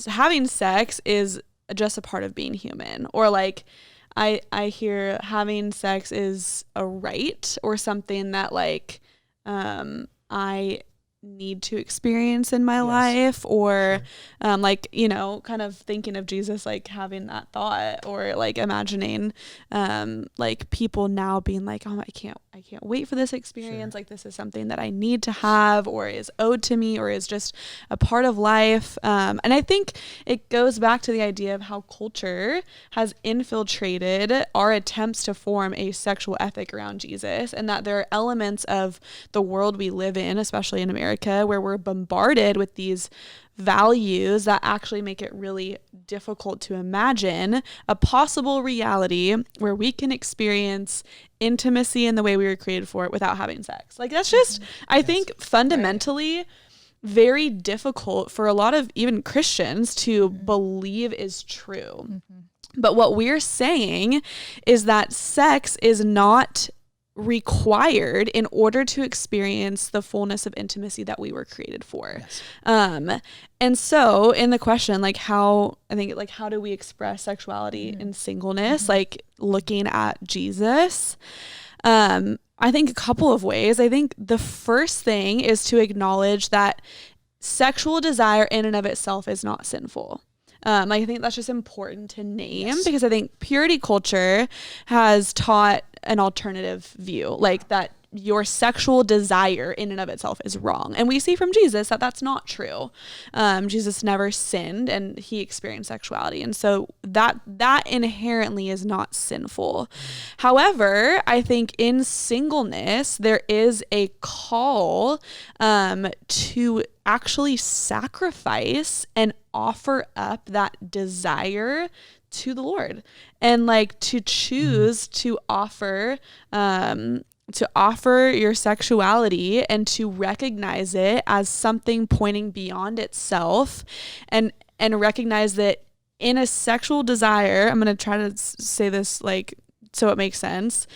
having sex is just a part of being human, or like I hear having sex is a right or something that like I need to experience in my life, or like kind of thinking of Jesus like having that thought, or like imagining like people now being like, oh, I can't wait for this experience, like this is something that I need to have, or is owed to me, or is just a part of life. And I think it goes back to the idea of how culture has infiltrated our attempts to form a sexual ethic around Jesus, and that there are elements of the world we live in, especially in America, where we're bombarded with these values that actually make it really difficult to imagine a possible reality where we can experience intimacy in the way we were created for it without having sex. Like that's just, I think, fundamentally very difficult for a lot of even Christians to believe is true. But what we're saying is that sex is not required in order to experience the fullness of intimacy that we were created for. And so in the question, like how do we express sexuality in singleness, like looking at Jesus, I think a couple of ways. I think the first thing is to acknowledge that sexual desire in and of itself is not sinful. I think that's just important to name, because I think purity culture has taught an alternative view, like that your sexual desire in and of itself is wrong. And we see from Jesus that that's not true. Jesus never sinned and he experienced sexuality. And so that inherently is not sinful. However, I think in singleness, there is a call to actually sacrifice and offer up that desire to the Lord, and like to choose to offer your sexuality and to recognize it as something pointing beyond itself, and recognize that in a sexual desire, I'm going to try to say this like so it makes sense.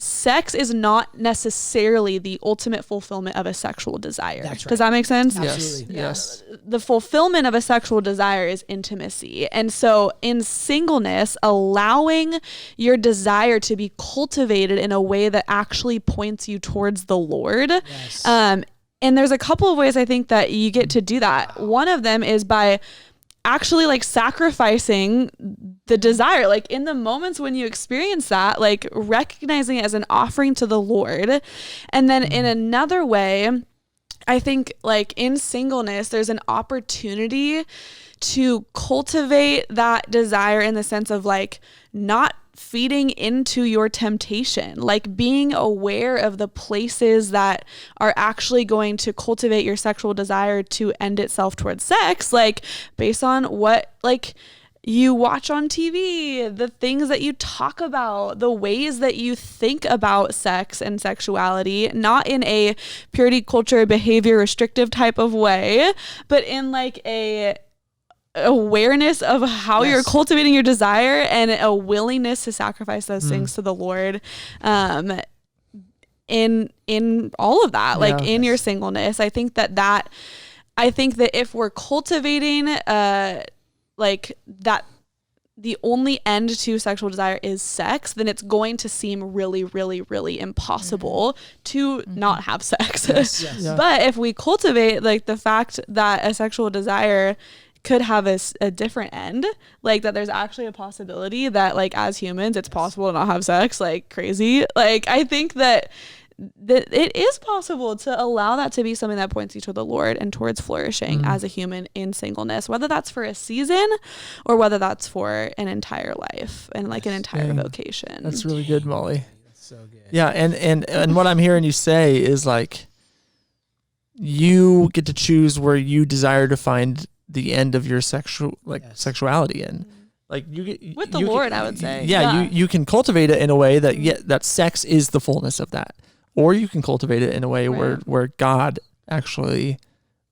sex is not necessarily the ultimate fulfillment of a sexual desire. That's right. Does that make sense? Absolutely. Yes. The fulfillment of a sexual desire is intimacy. And so in singleness, allowing your desire to be cultivated in a way that actually points you towards the Lord. Yes. And there's a couple of ways I think that you get to do that. One of them is by actually like sacrificing the desire, like in the moments when you experience that, like recognizing it as an offering to the Lord. And then in another way, I think like in singleness, there's an opportunity to cultivate that desire in the sense of like not feeding into your temptation, like being aware of the places that are actually going to cultivate your sexual desire to end itself towards sex, like based on what like you watch on TV, the things that you talk about, the ways that you think about sex and sexuality, not in a purity culture behavior restrictive type of way, but in like a awareness of how you're cultivating your desire and a willingness to sacrifice those things to the Lord in all of that, like in your singleness. I think that if we're cultivating like that the only end to sexual desire is sex, then it's going to seem really, really, really impossible to not have sex. Yes. But if we cultivate like the fact that a sexual desire could have a different end, like that there's actually a possibility that like as humans it's possible to not have sex, like crazy, like I think that it is possible to allow that to be something that points you to the Lord and towards flourishing as a human in singleness, whether that's for a season or whether that's for an entire life and like an entire vocation. That's really good, Molly. That's so good. Yeah, and what I'm hearing you say is like you get to choose where you desire to find the end of your sexuality in. Like you get with the Lord, I would say. Yeah, you can cultivate it in a way that that sex is the fullness of that. Or you can cultivate it in a way where God actually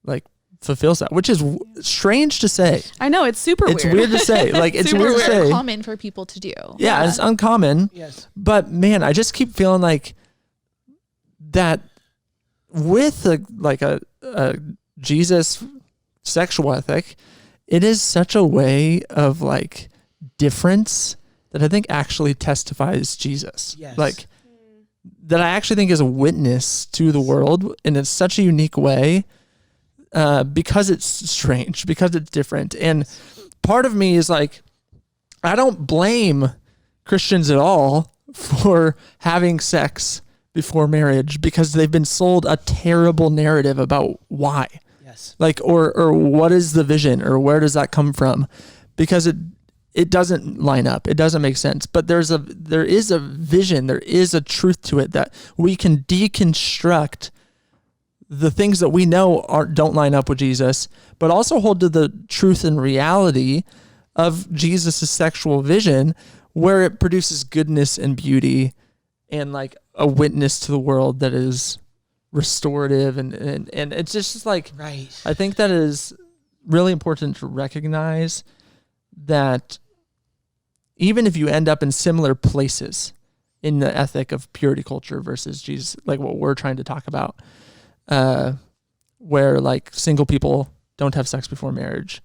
like fulfills that, which is strange to say. I know, it's super It's weird. weird to say. Like it's Super weird to say. common for people to do. Yeah, it's uncommon. Yes. But man, I just keep feeling like that with a Jesus sexual ethic, it is such a way of like difference that I think actually testifies Jesus. Yes. Like that I actually think is a witness to the world, and it's such a unique way because it's strange, because it's different. And part of me is like, I don't blame Christians at all for having sex before marriage because they've been sold a terrible narrative about why. Yes. Like, or what is the vision, or where does that come from? Because it doesn't line up. It doesn't make sense. But there is a vision. There is a truth to it that we can deconstruct the things that we know don't line up with Jesus, but also hold to the truth and reality of Jesus' sexual vision, where it produces goodness and beauty and like a witness to the world that is restorative and it's just like, right. I think that is really important to recognize that even if you end up in similar places in the ethic of purity culture versus Jesus, like what we're trying to talk about, where like single people don't have sex before marriage,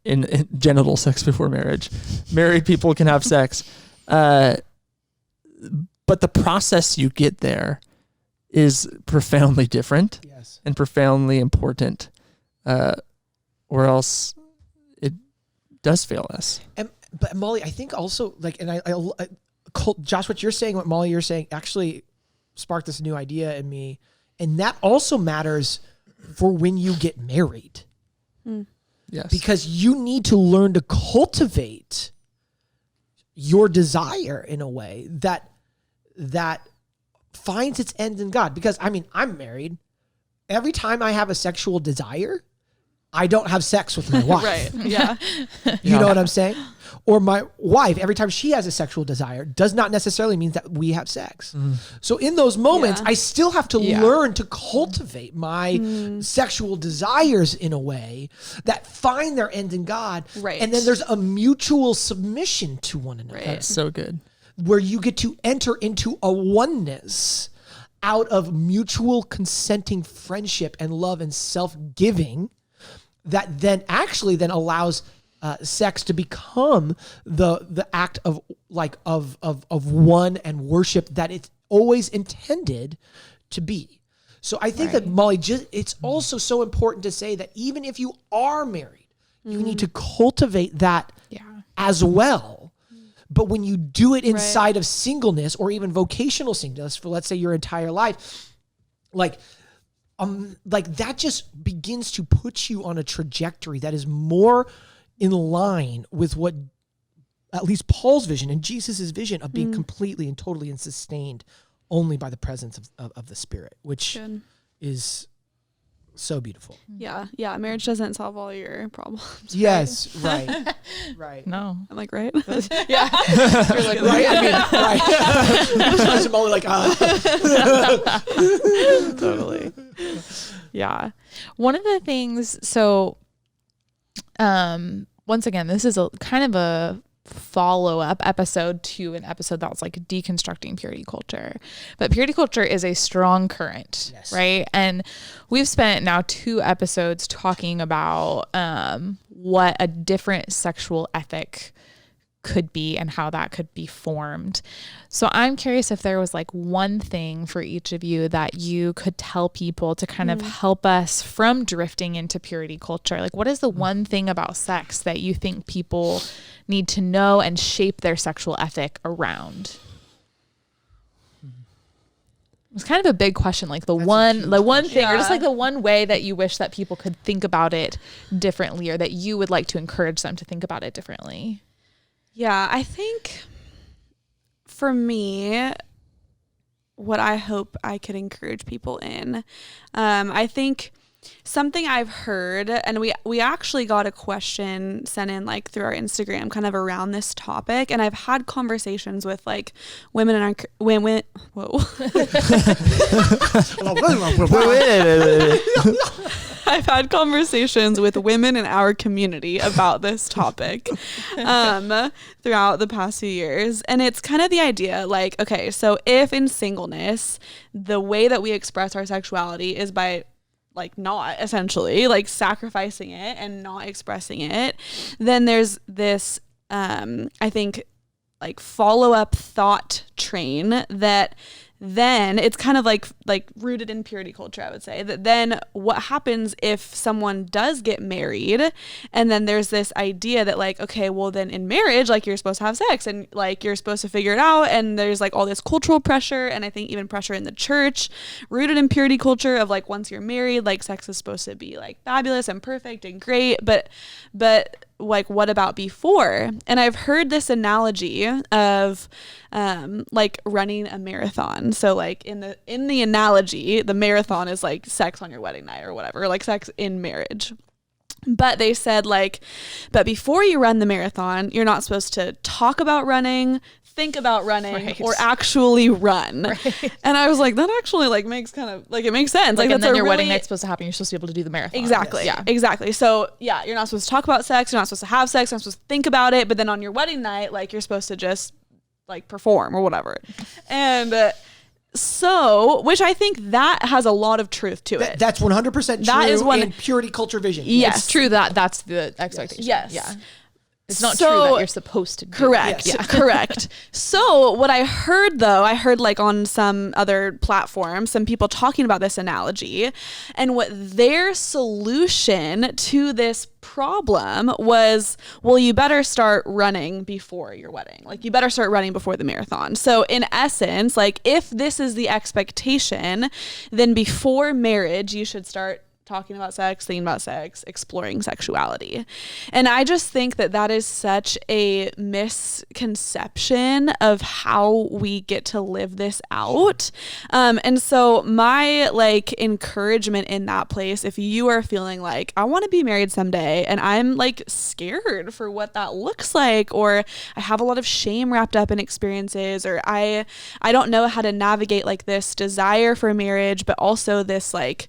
in genital sex before marriage, married people can have sex, but the process you get there is profoundly different and profoundly important, or else it does fail us. But Molly, I think also like, and Josh, what you're saying, what Molly, you're saying actually sparked this new idea in me. And that also matters for when you get married. Yes. Because you need to learn to cultivate your desire in a way that finds its end in God. Because I mean, I'm married. Every time I have a sexual desire, I don't have sex with my wife. Right. Yeah. You know what I'm saying? Or my wife, every time she has a sexual desire, does not necessarily mean that we have sex. So in those moments, I still have to learn to cultivate my sexual desires in a way that find their end in God. Right. And then there's a mutual submission to one another. Right. That's so good. where you get to enter into a oneness out of mutual consenting friendship and love and self-giving that then actually then allows sex to become the act of one and worship that it's always intended to be. So I think that Molly, it's also so important to say that even if you are married, you need to cultivate that as well. But when you do it inside of singleness or even vocational singleness for, let's say, your entire life, like that just begins to put you on a trajectory that is more in line with what at least Paul's vision and Jesus's vision of being completely and totally and sustained only by the presence of the Spirit, which is so beautiful. Yeah. Marriage doesn't solve all your problems. Yes, right. No. I'm like, right? Yeah. You're like, right? I mean, right. I'm only like, Totally. Yeah. One of the things, so once again, this is a kind of a follow-up episode to an episode that was like deconstructing purity culture. But purity culture is a strong current, right? And we've spent now 2 episodes talking about what a different sexual ethic could be and how that could be formed. So I'm curious if there was like one thing for each of you that you could tell people to kind of help us from drifting into purity culture. Like, what is the one thing about sex that you think people need to know and shape their sexual ethic around? It's kind of a big question, like the one thing, or just like the one way that you wish that people could think about it differently, or that you would like to encourage them to think about it differently. Yeah, I think for me, what I hope I could encourage people in, I think something I've heard, and we actually got a question sent in like through our Instagram kind of around this topic, and I've had conversations with like women in our I've had conversations with women in our community about this topic throughout the past few years. And it's kind of the idea like, okay, so if in singleness, the way that we express our sexuality is by like not essentially like sacrificing it and not expressing it, then there's this, I think, like follow-up thought train that then it's kind of like rooted in purity culture, I would say, that then what happens if someone does get married, and then there's this idea that like, okay, well then in marriage, like you're supposed to have sex and like you're supposed to figure it out, and there's like all this cultural pressure, and I think even pressure in the church rooted in purity culture of like once you're married, like sex is supposed to be like fabulous and perfect and great, but like what about before? And I've heard this analogy of like running a marathon. So like in the analogy, the marathon is like sex on your wedding night or whatever, like sex in marriage. But they said like, but before you run the marathon, you're not supposed to talk about running, think about running, or actually run. Right. And I was like, that actually like makes kind of like, it makes sense. Like, and then your wedding night's supposed to happen. You're supposed to be able to do the marathon. Exactly. Yes. Yeah. Exactly. So yeah, you're not supposed to talk about sex. You're not supposed to have sex. You're not supposed to think about it. But then on your wedding night, like you're supposed to just like perform or whatever. And so, which I think that has a lot of truth to it. That's 100% true. That is one in purity culture vision. Yes. It's true that's the expectation. Yes. Yeah. It's not true that you're supposed to do. Correct. Yes. Yeah. Correct. So what I heard like on some other platform, some people talking about this analogy, and what their solution to this problem was, well, you better start running before your wedding. Like you better start running before the marathon. So in essence, like if this is the expectation, then before marriage, you should start talking about sex, thinking about sex, exploring sexuality. And I just think that is such a misconception of how we get to live this out. And so my like encouragement in that place, if you are feeling like I want to be married someday and I'm like scared for what that looks like, or I have a lot of shame wrapped up in experiences, or I don't know how to navigate like this desire for marriage, but also this like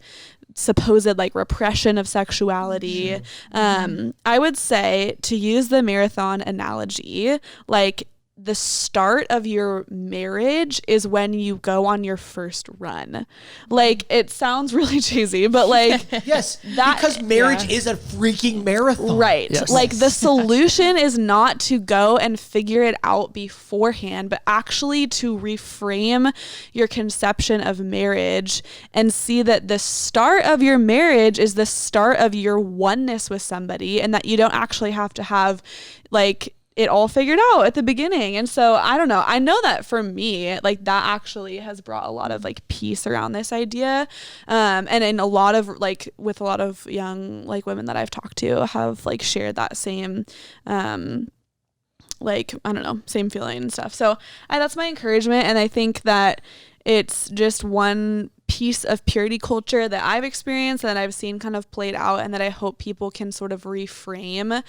supposed like repression of sexuality. I would say, to use the marathon analogy, like the start of your marriage is when you go on your first run. Like, it sounds really cheesy, but like, Yes, because marriage is a freaking marathon. right. Yes. Like, the solution is not to go and figure it out beforehand, but actually to reframe your conception of marriage and see that the start of your marriage is the start of your oneness with somebody, and that you don't actually have to have like it all figured out at the beginning. And so I don't know. I know that for me, like, that actually has brought a lot of like peace around this idea. And in a lot of like, with a lot of young like women that I've talked to have like shared that same, like, I don't know, same feeling and stuff. So that's my encouragement. And I think that it's just one piece of purity culture that I've experienced, that I've seen kind of played out, and that I hope people can sort of reframe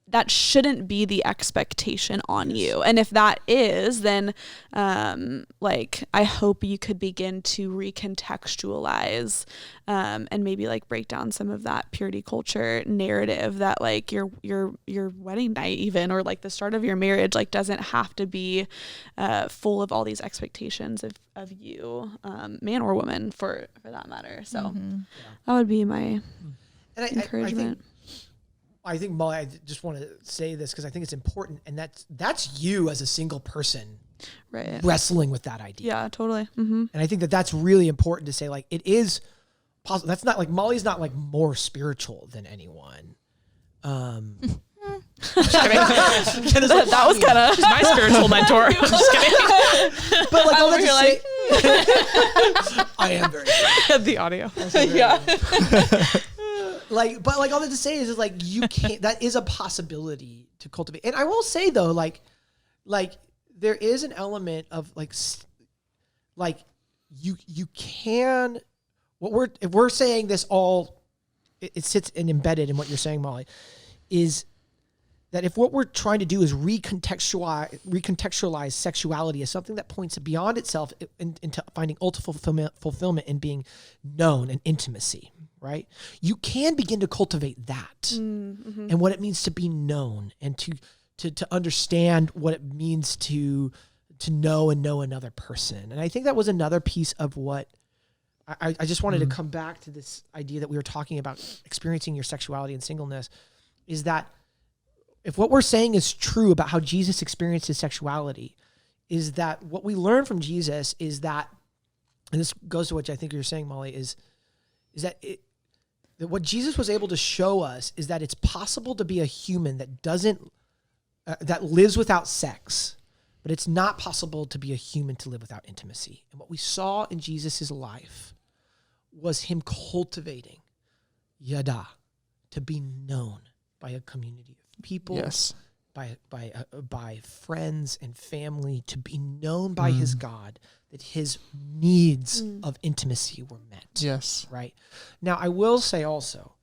that shouldn't be the expectation on you. And if that is, then like, I hope you could begin to recontextualize and maybe like break down some of that purity culture narrative that like your wedding night even, or like the start of your marriage, like doesn't have to be full of all these expectations of you, man or woman for that matter. So that would be my encouragement. I think, Molly, I just want to say this because I think it's important, and that's you as a single person, right, wrestling with that idea. Yeah, totally. Mm-hmm. And I think that that's really important to say. Like, it is possible. That's not like Molly's not like more spiritual than anyone. Just kidding. That was kind of my spiritual mentor. Just kidding. But like, all that to say, I am very. The audio. yeah. Like, but like, all that to say is like, you can't. That is a possibility to cultivate. And I will say though, like there is an element of like you can. If we're saying this all, it sits and embedded in what you're saying, Molly, is that if what we're trying to do is recontextualize sexuality as something that points beyond itself into finding ultimate fulfillment in being known and intimacy, right? You can begin to cultivate that and what it means to be known, and to understand what it means to know and know another person. And I think that was another piece of what I just wanted to come back to this idea that we were talking about, experiencing your sexuality and singleness, is that if what we're saying is true about how Jesus experienced his sexuality, is that what we learn from Jesus is that, and this goes to what I think you're saying, Molly, is that that what Jesus was able to show us is that it's possible to be a human that doesn't, that lives without sex, but it's not possible to be a human to live without intimacy. And what we saw in Jesus' life was him cultivating yada, to be known by a community of people, Yes. by friends and family, to be known by his God, that his needs of intimacy were met. Yes. Right? Now, I will say also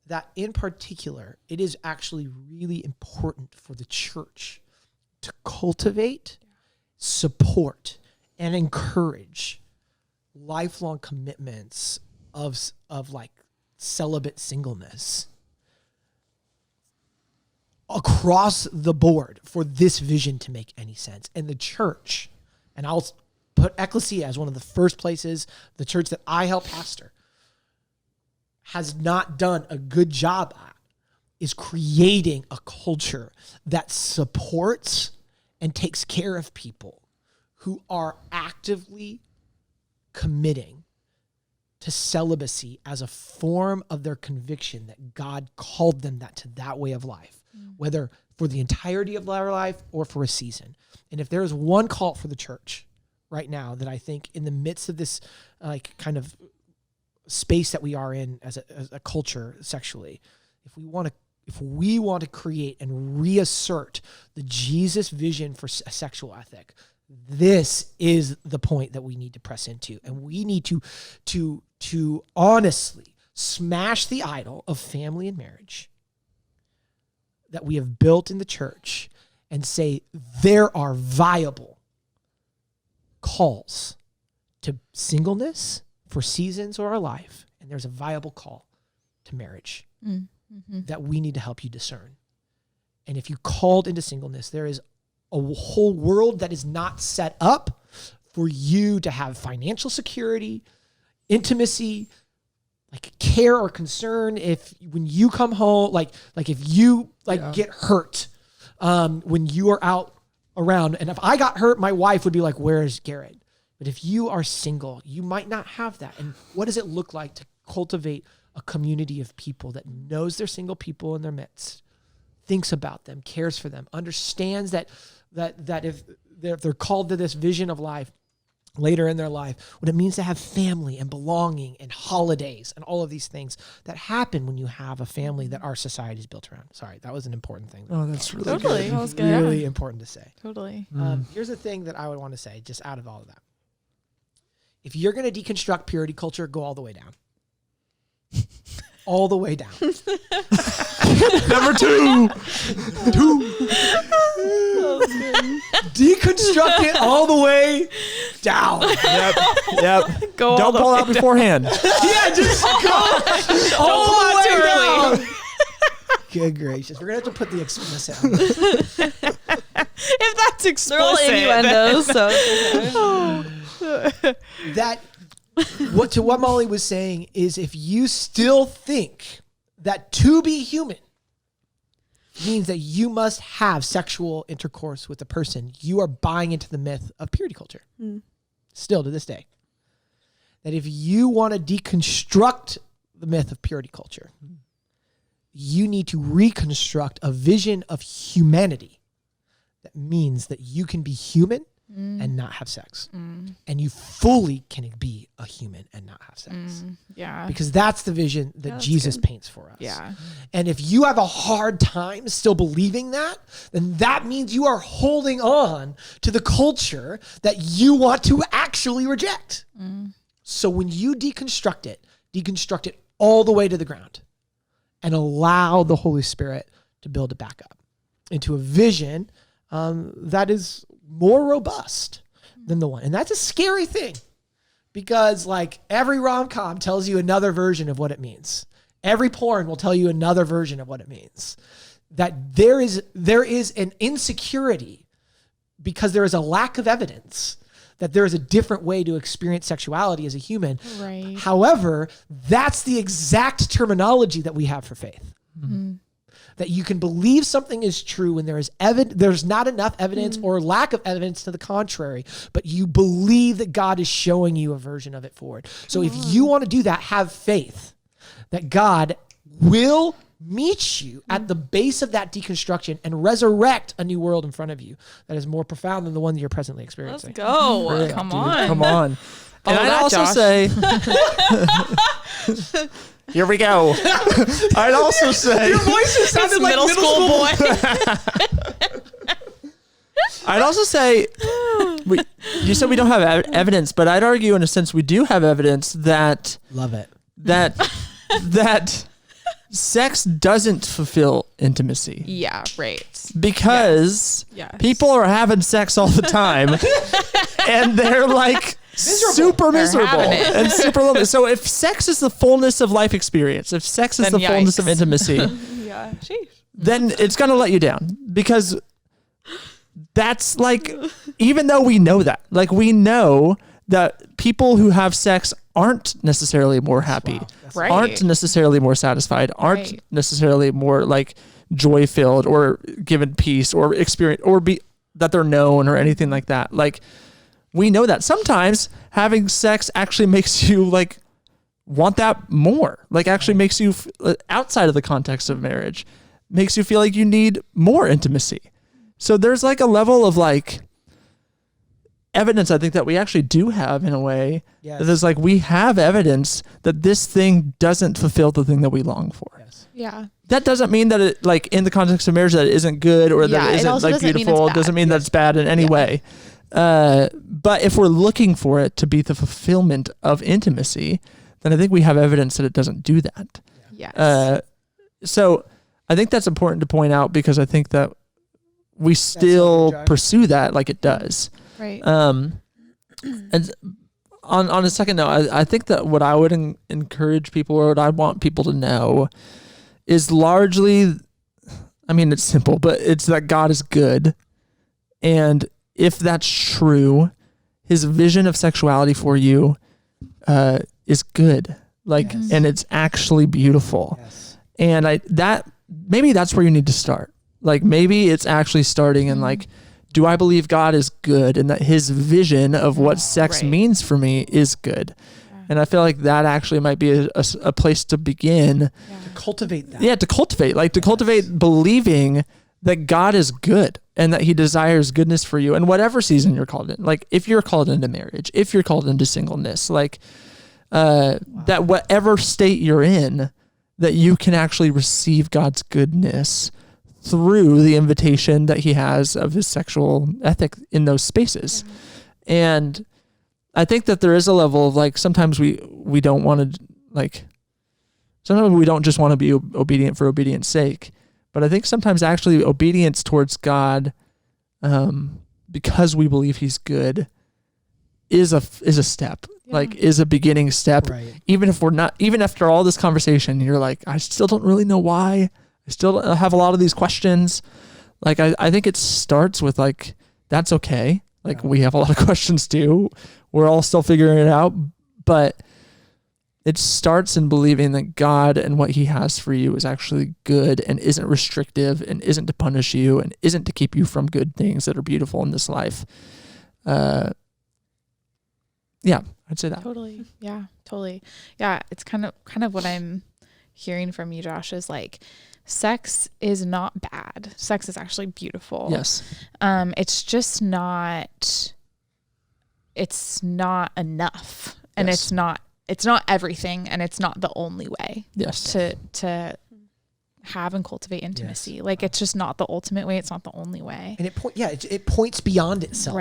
that in particular, it is actually really important for the church to cultivate, support, and encourage lifelong commitments of like celibate singleness across the board for this vision to make any sense. And the church, and I'll put Ecclesia as one of the first places, the church that I help pastor, has not done a good job at, is creating a culture that supports and takes care of people who are actively committing to celibacy as a form of their conviction that God called them to that way of life, whether for the entirety of their life or for a season. And if there is one call for the church right now that I think, in the midst of this like kind of space that we are in as a culture sexually, if we want to create and reassert the Jesus vision for a sexual ethic, this is the point that we need to press into. And we need to honestly smash the idol of family and marriage that we have built in the church and say there are viable calls to singleness for seasons or our life, and there's a viable call to marriage that we need to help you discern. And if you called into singleness, there is a whole world that is not set up for you to have financial security, intimacy, like care or concern if when you come home, like if you get hurt when you are out around. And if I got hurt, my wife would be like, where is Garrett? But if you are single, you might not have that. And what does it look like to cultivate a community of people that knows their single people in their midst, thinks about them, cares for them, understands that if they're called to this vision of life later in their life, what it means to have family and belonging and holidays and all of these things that happen when you have a family that our society is built around. Sorry, that was an important thing. Oh, that's really Totally. good. That was good. Really important to say. Totally. Here's the thing that I would want to say, just out of all of that. If you're going to deconstruct purity culture, go all the way down. All the way down. Number 2. Deconstruct it all the way down. Yep. Go all Don't the pull way out beforehand. Yeah, just go all pull out the too way early. down. Good gracious. We're going to have to put the explicit on this. If that's explicit. They're all innuendos, so it's okay. That what Molly was saying is, if you still think that to be human means that you must have sexual intercourse with a person, you are buying into the myth of purity culture. Still to this day. That if you want to deconstruct the myth of purity culture, you need to reconstruct a vision of humanity that means that you can be human and not have sex. And you fully can be a human and not have sex. Yeah. Because that's the vision that Jesus paints for us. Yeah. And if you have a hard time still believing that, then that means you are holding on to the culture that you want to actually reject. So when you deconstruct it all the way to the ground and allow the Holy Spirit to build it back up into a vision that is more robust than the one. And that's a scary thing because like every rom-com tells you another version of what it means. Every porn will tell you another version of what it means. That there is an insecurity because there is a lack of evidence that there is a different way to experience sexuality as a human. Right. However, that's the exact terminology that we have for faith. That you can believe something is true when there is there's not enough evidence or lack of evidence to the contrary, but you believe that God is showing you a version of it forward. So if you want to do that, have faith that God will meet you at the base of that deconstruction and resurrect a new world in front of you that is more profound than the one that you're presently experiencing. Let's go. Yeah, Come dude, on. Come on. And Follow I'd that, also Josh. say, here we go. I'd also say, Your voice sounded like middle school boy. I'd also say, you said we don't have evidence, but I'd argue in a sense we do have evidence that Love it. that sex doesn't fulfill intimacy. Yeah, right. Because Yes. people are having sex all the time and they're like super miserable having it. and super lonely. So if sex is the fullness of life experience, if sex is Then the fullness of yikes. intimacy, Yeah. Sheesh. then it's going to let you down because that's like, even though we know that, like we know that people who have sex aren't necessarily more happy, Right. aren't necessarily more satisfied, aren't Right. necessarily more like joy filled or given peace or experience or be that they're known or anything like that. Like we know that sometimes having sex actually makes you like want that more, like actually makes you outside of the context of marriage, makes you feel like you need more intimacy. So there's like a level of like evidence I think that we actually do have in a way. Yes. That is like we have evidence that this thing doesn't fulfill the thing that we long for. Yes. Yeah. That doesn't mean that it like in the context of marriage that it isn't good or Yeah, that it it isn't also like doesn't mean beautiful. it's It doesn't bad. mean that it's bad in any Yeah. way. But if we're looking for it to be the fulfillment of intimacy, then I think we have evidence that it doesn't do that. Yes. So I think that's important to point out because I think that we still Josh. pursue that like it does. right. And on a second note, I think that what I would encourage people or what I want people to know is largely, I mean, it's simple, but it's that God is good And if that's true, his vision of sexuality for you is good. Like, Yes. and it's actually beautiful. Yes. And maybe that's where you need to start. Like, maybe it's actually starting in like, do I believe God is good and that his vision of what sex right. means for me is good? And I feel like that actually might be a place to begin. Yeah. Cultivate that. Yeah, to cultivate believing that God is good and that he desires goodness for you in whatever season you're called in. Like, if you're called into marriage, if you're called into singleness, like that whatever state you're in, that you can actually receive God's goodness through the invitation that he has of his sexual ethic in those spaces. And I think that there is a level of like, sometimes we don't want to like, sometimes we don't just want to be obedient for obedience sake, but I think sometimes actually obedience towards God, because we believe he's good, is a step, like is a beginning step. Right. Even after all this conversation, you're like, I still don't really know why. I still have a lot of these questions. Like, I think it starts with like, that's okay. Like, we have a lot of questions too. We're all still figuring it out, but it starts in believing that God and what he has for you is actually good and isn't restrictive and isn't to punish you and isn't to keep you from good things that are beautiful in this life. Yeah, I'd say that. Totally. Yeah, totally. Yeah, it's kind of what I'm hearing from you, Josh, is like, sex is not bad. Sex is actually beautiful. Yes. It's just not, it's not enough. And Yes. it's not everything, and it's not the only way Yes. to have and cultivate intimacy. Yes. Like, it's just not the ultimate way. It's not the only way. And it points beyond itself.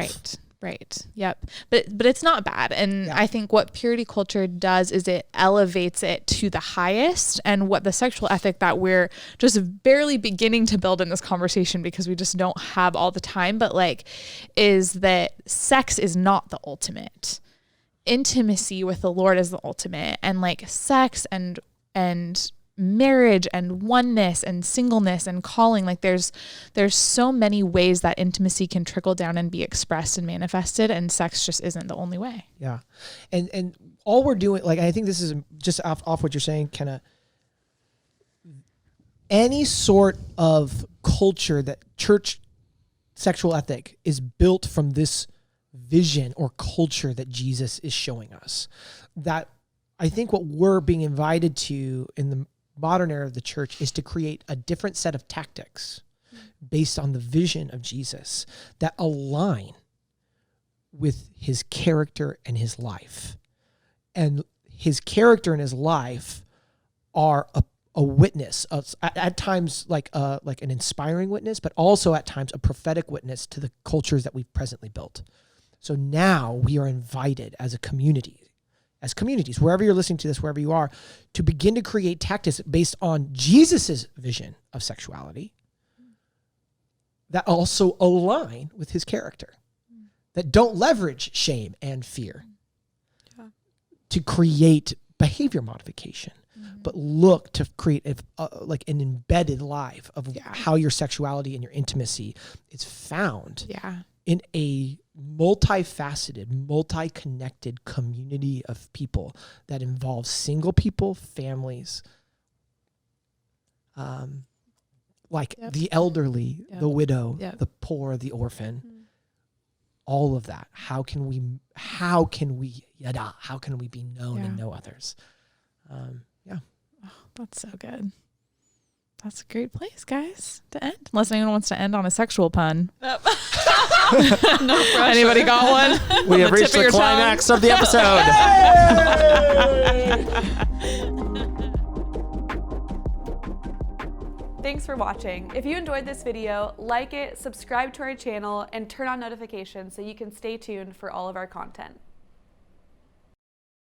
Right. Yep. But it's not bad. And Yeah. I think what purity culture does is it elevates it to the highest, and what the sexual ethic that we're just barely beginning to build in this conversation, because we just don't have all the time, but like, is that sex is not the ultimate. Intimacy with the Lord is the ultimate, and like sex and marriage and oneness and singleness and calling, like there's so many ways that intimacy can trickle down and be expressed and manifested, and sex just isn't the only way. Yeah. And all we're doing, like, I think this is just off what you're saying, kind of any sort of culture that church sexual ethic is built from this vision or culture that Jesus is showing us. That I think what we're being invited to in the modern era of the church is to create a different set of tactics based on the vision of Jesus that align with his character and his life. And his character and his life are a witness, at times like an inspiring witness, but also at times a prophetic witness to the cultures that we've presently built. So now we are invited as a community, as communities, wherever you're listening to this, wherever you are, to begin to create tactics based on Jesus's vision of sexuality that also align with his character, that don't leverage shame and fear to create behavior modification, but look to create like an embedded life of how your sexuality and your intimacy is found in a multifaceted, multi-connected community of people that involves single people, families, like the elderly, the widow, the poor, the orphan, all of that. How can we be known and know others? Oh, that's so good. That's a great place, guys, to end. Unless anyone wants to end on a sexual pun. Nope. Anybody got one? We have reached the climax of the episode. Thanks for watching. If you enjoyed this video, like it, subscribe to our channel, and turn on notifications so you can stay tuned for all of our content.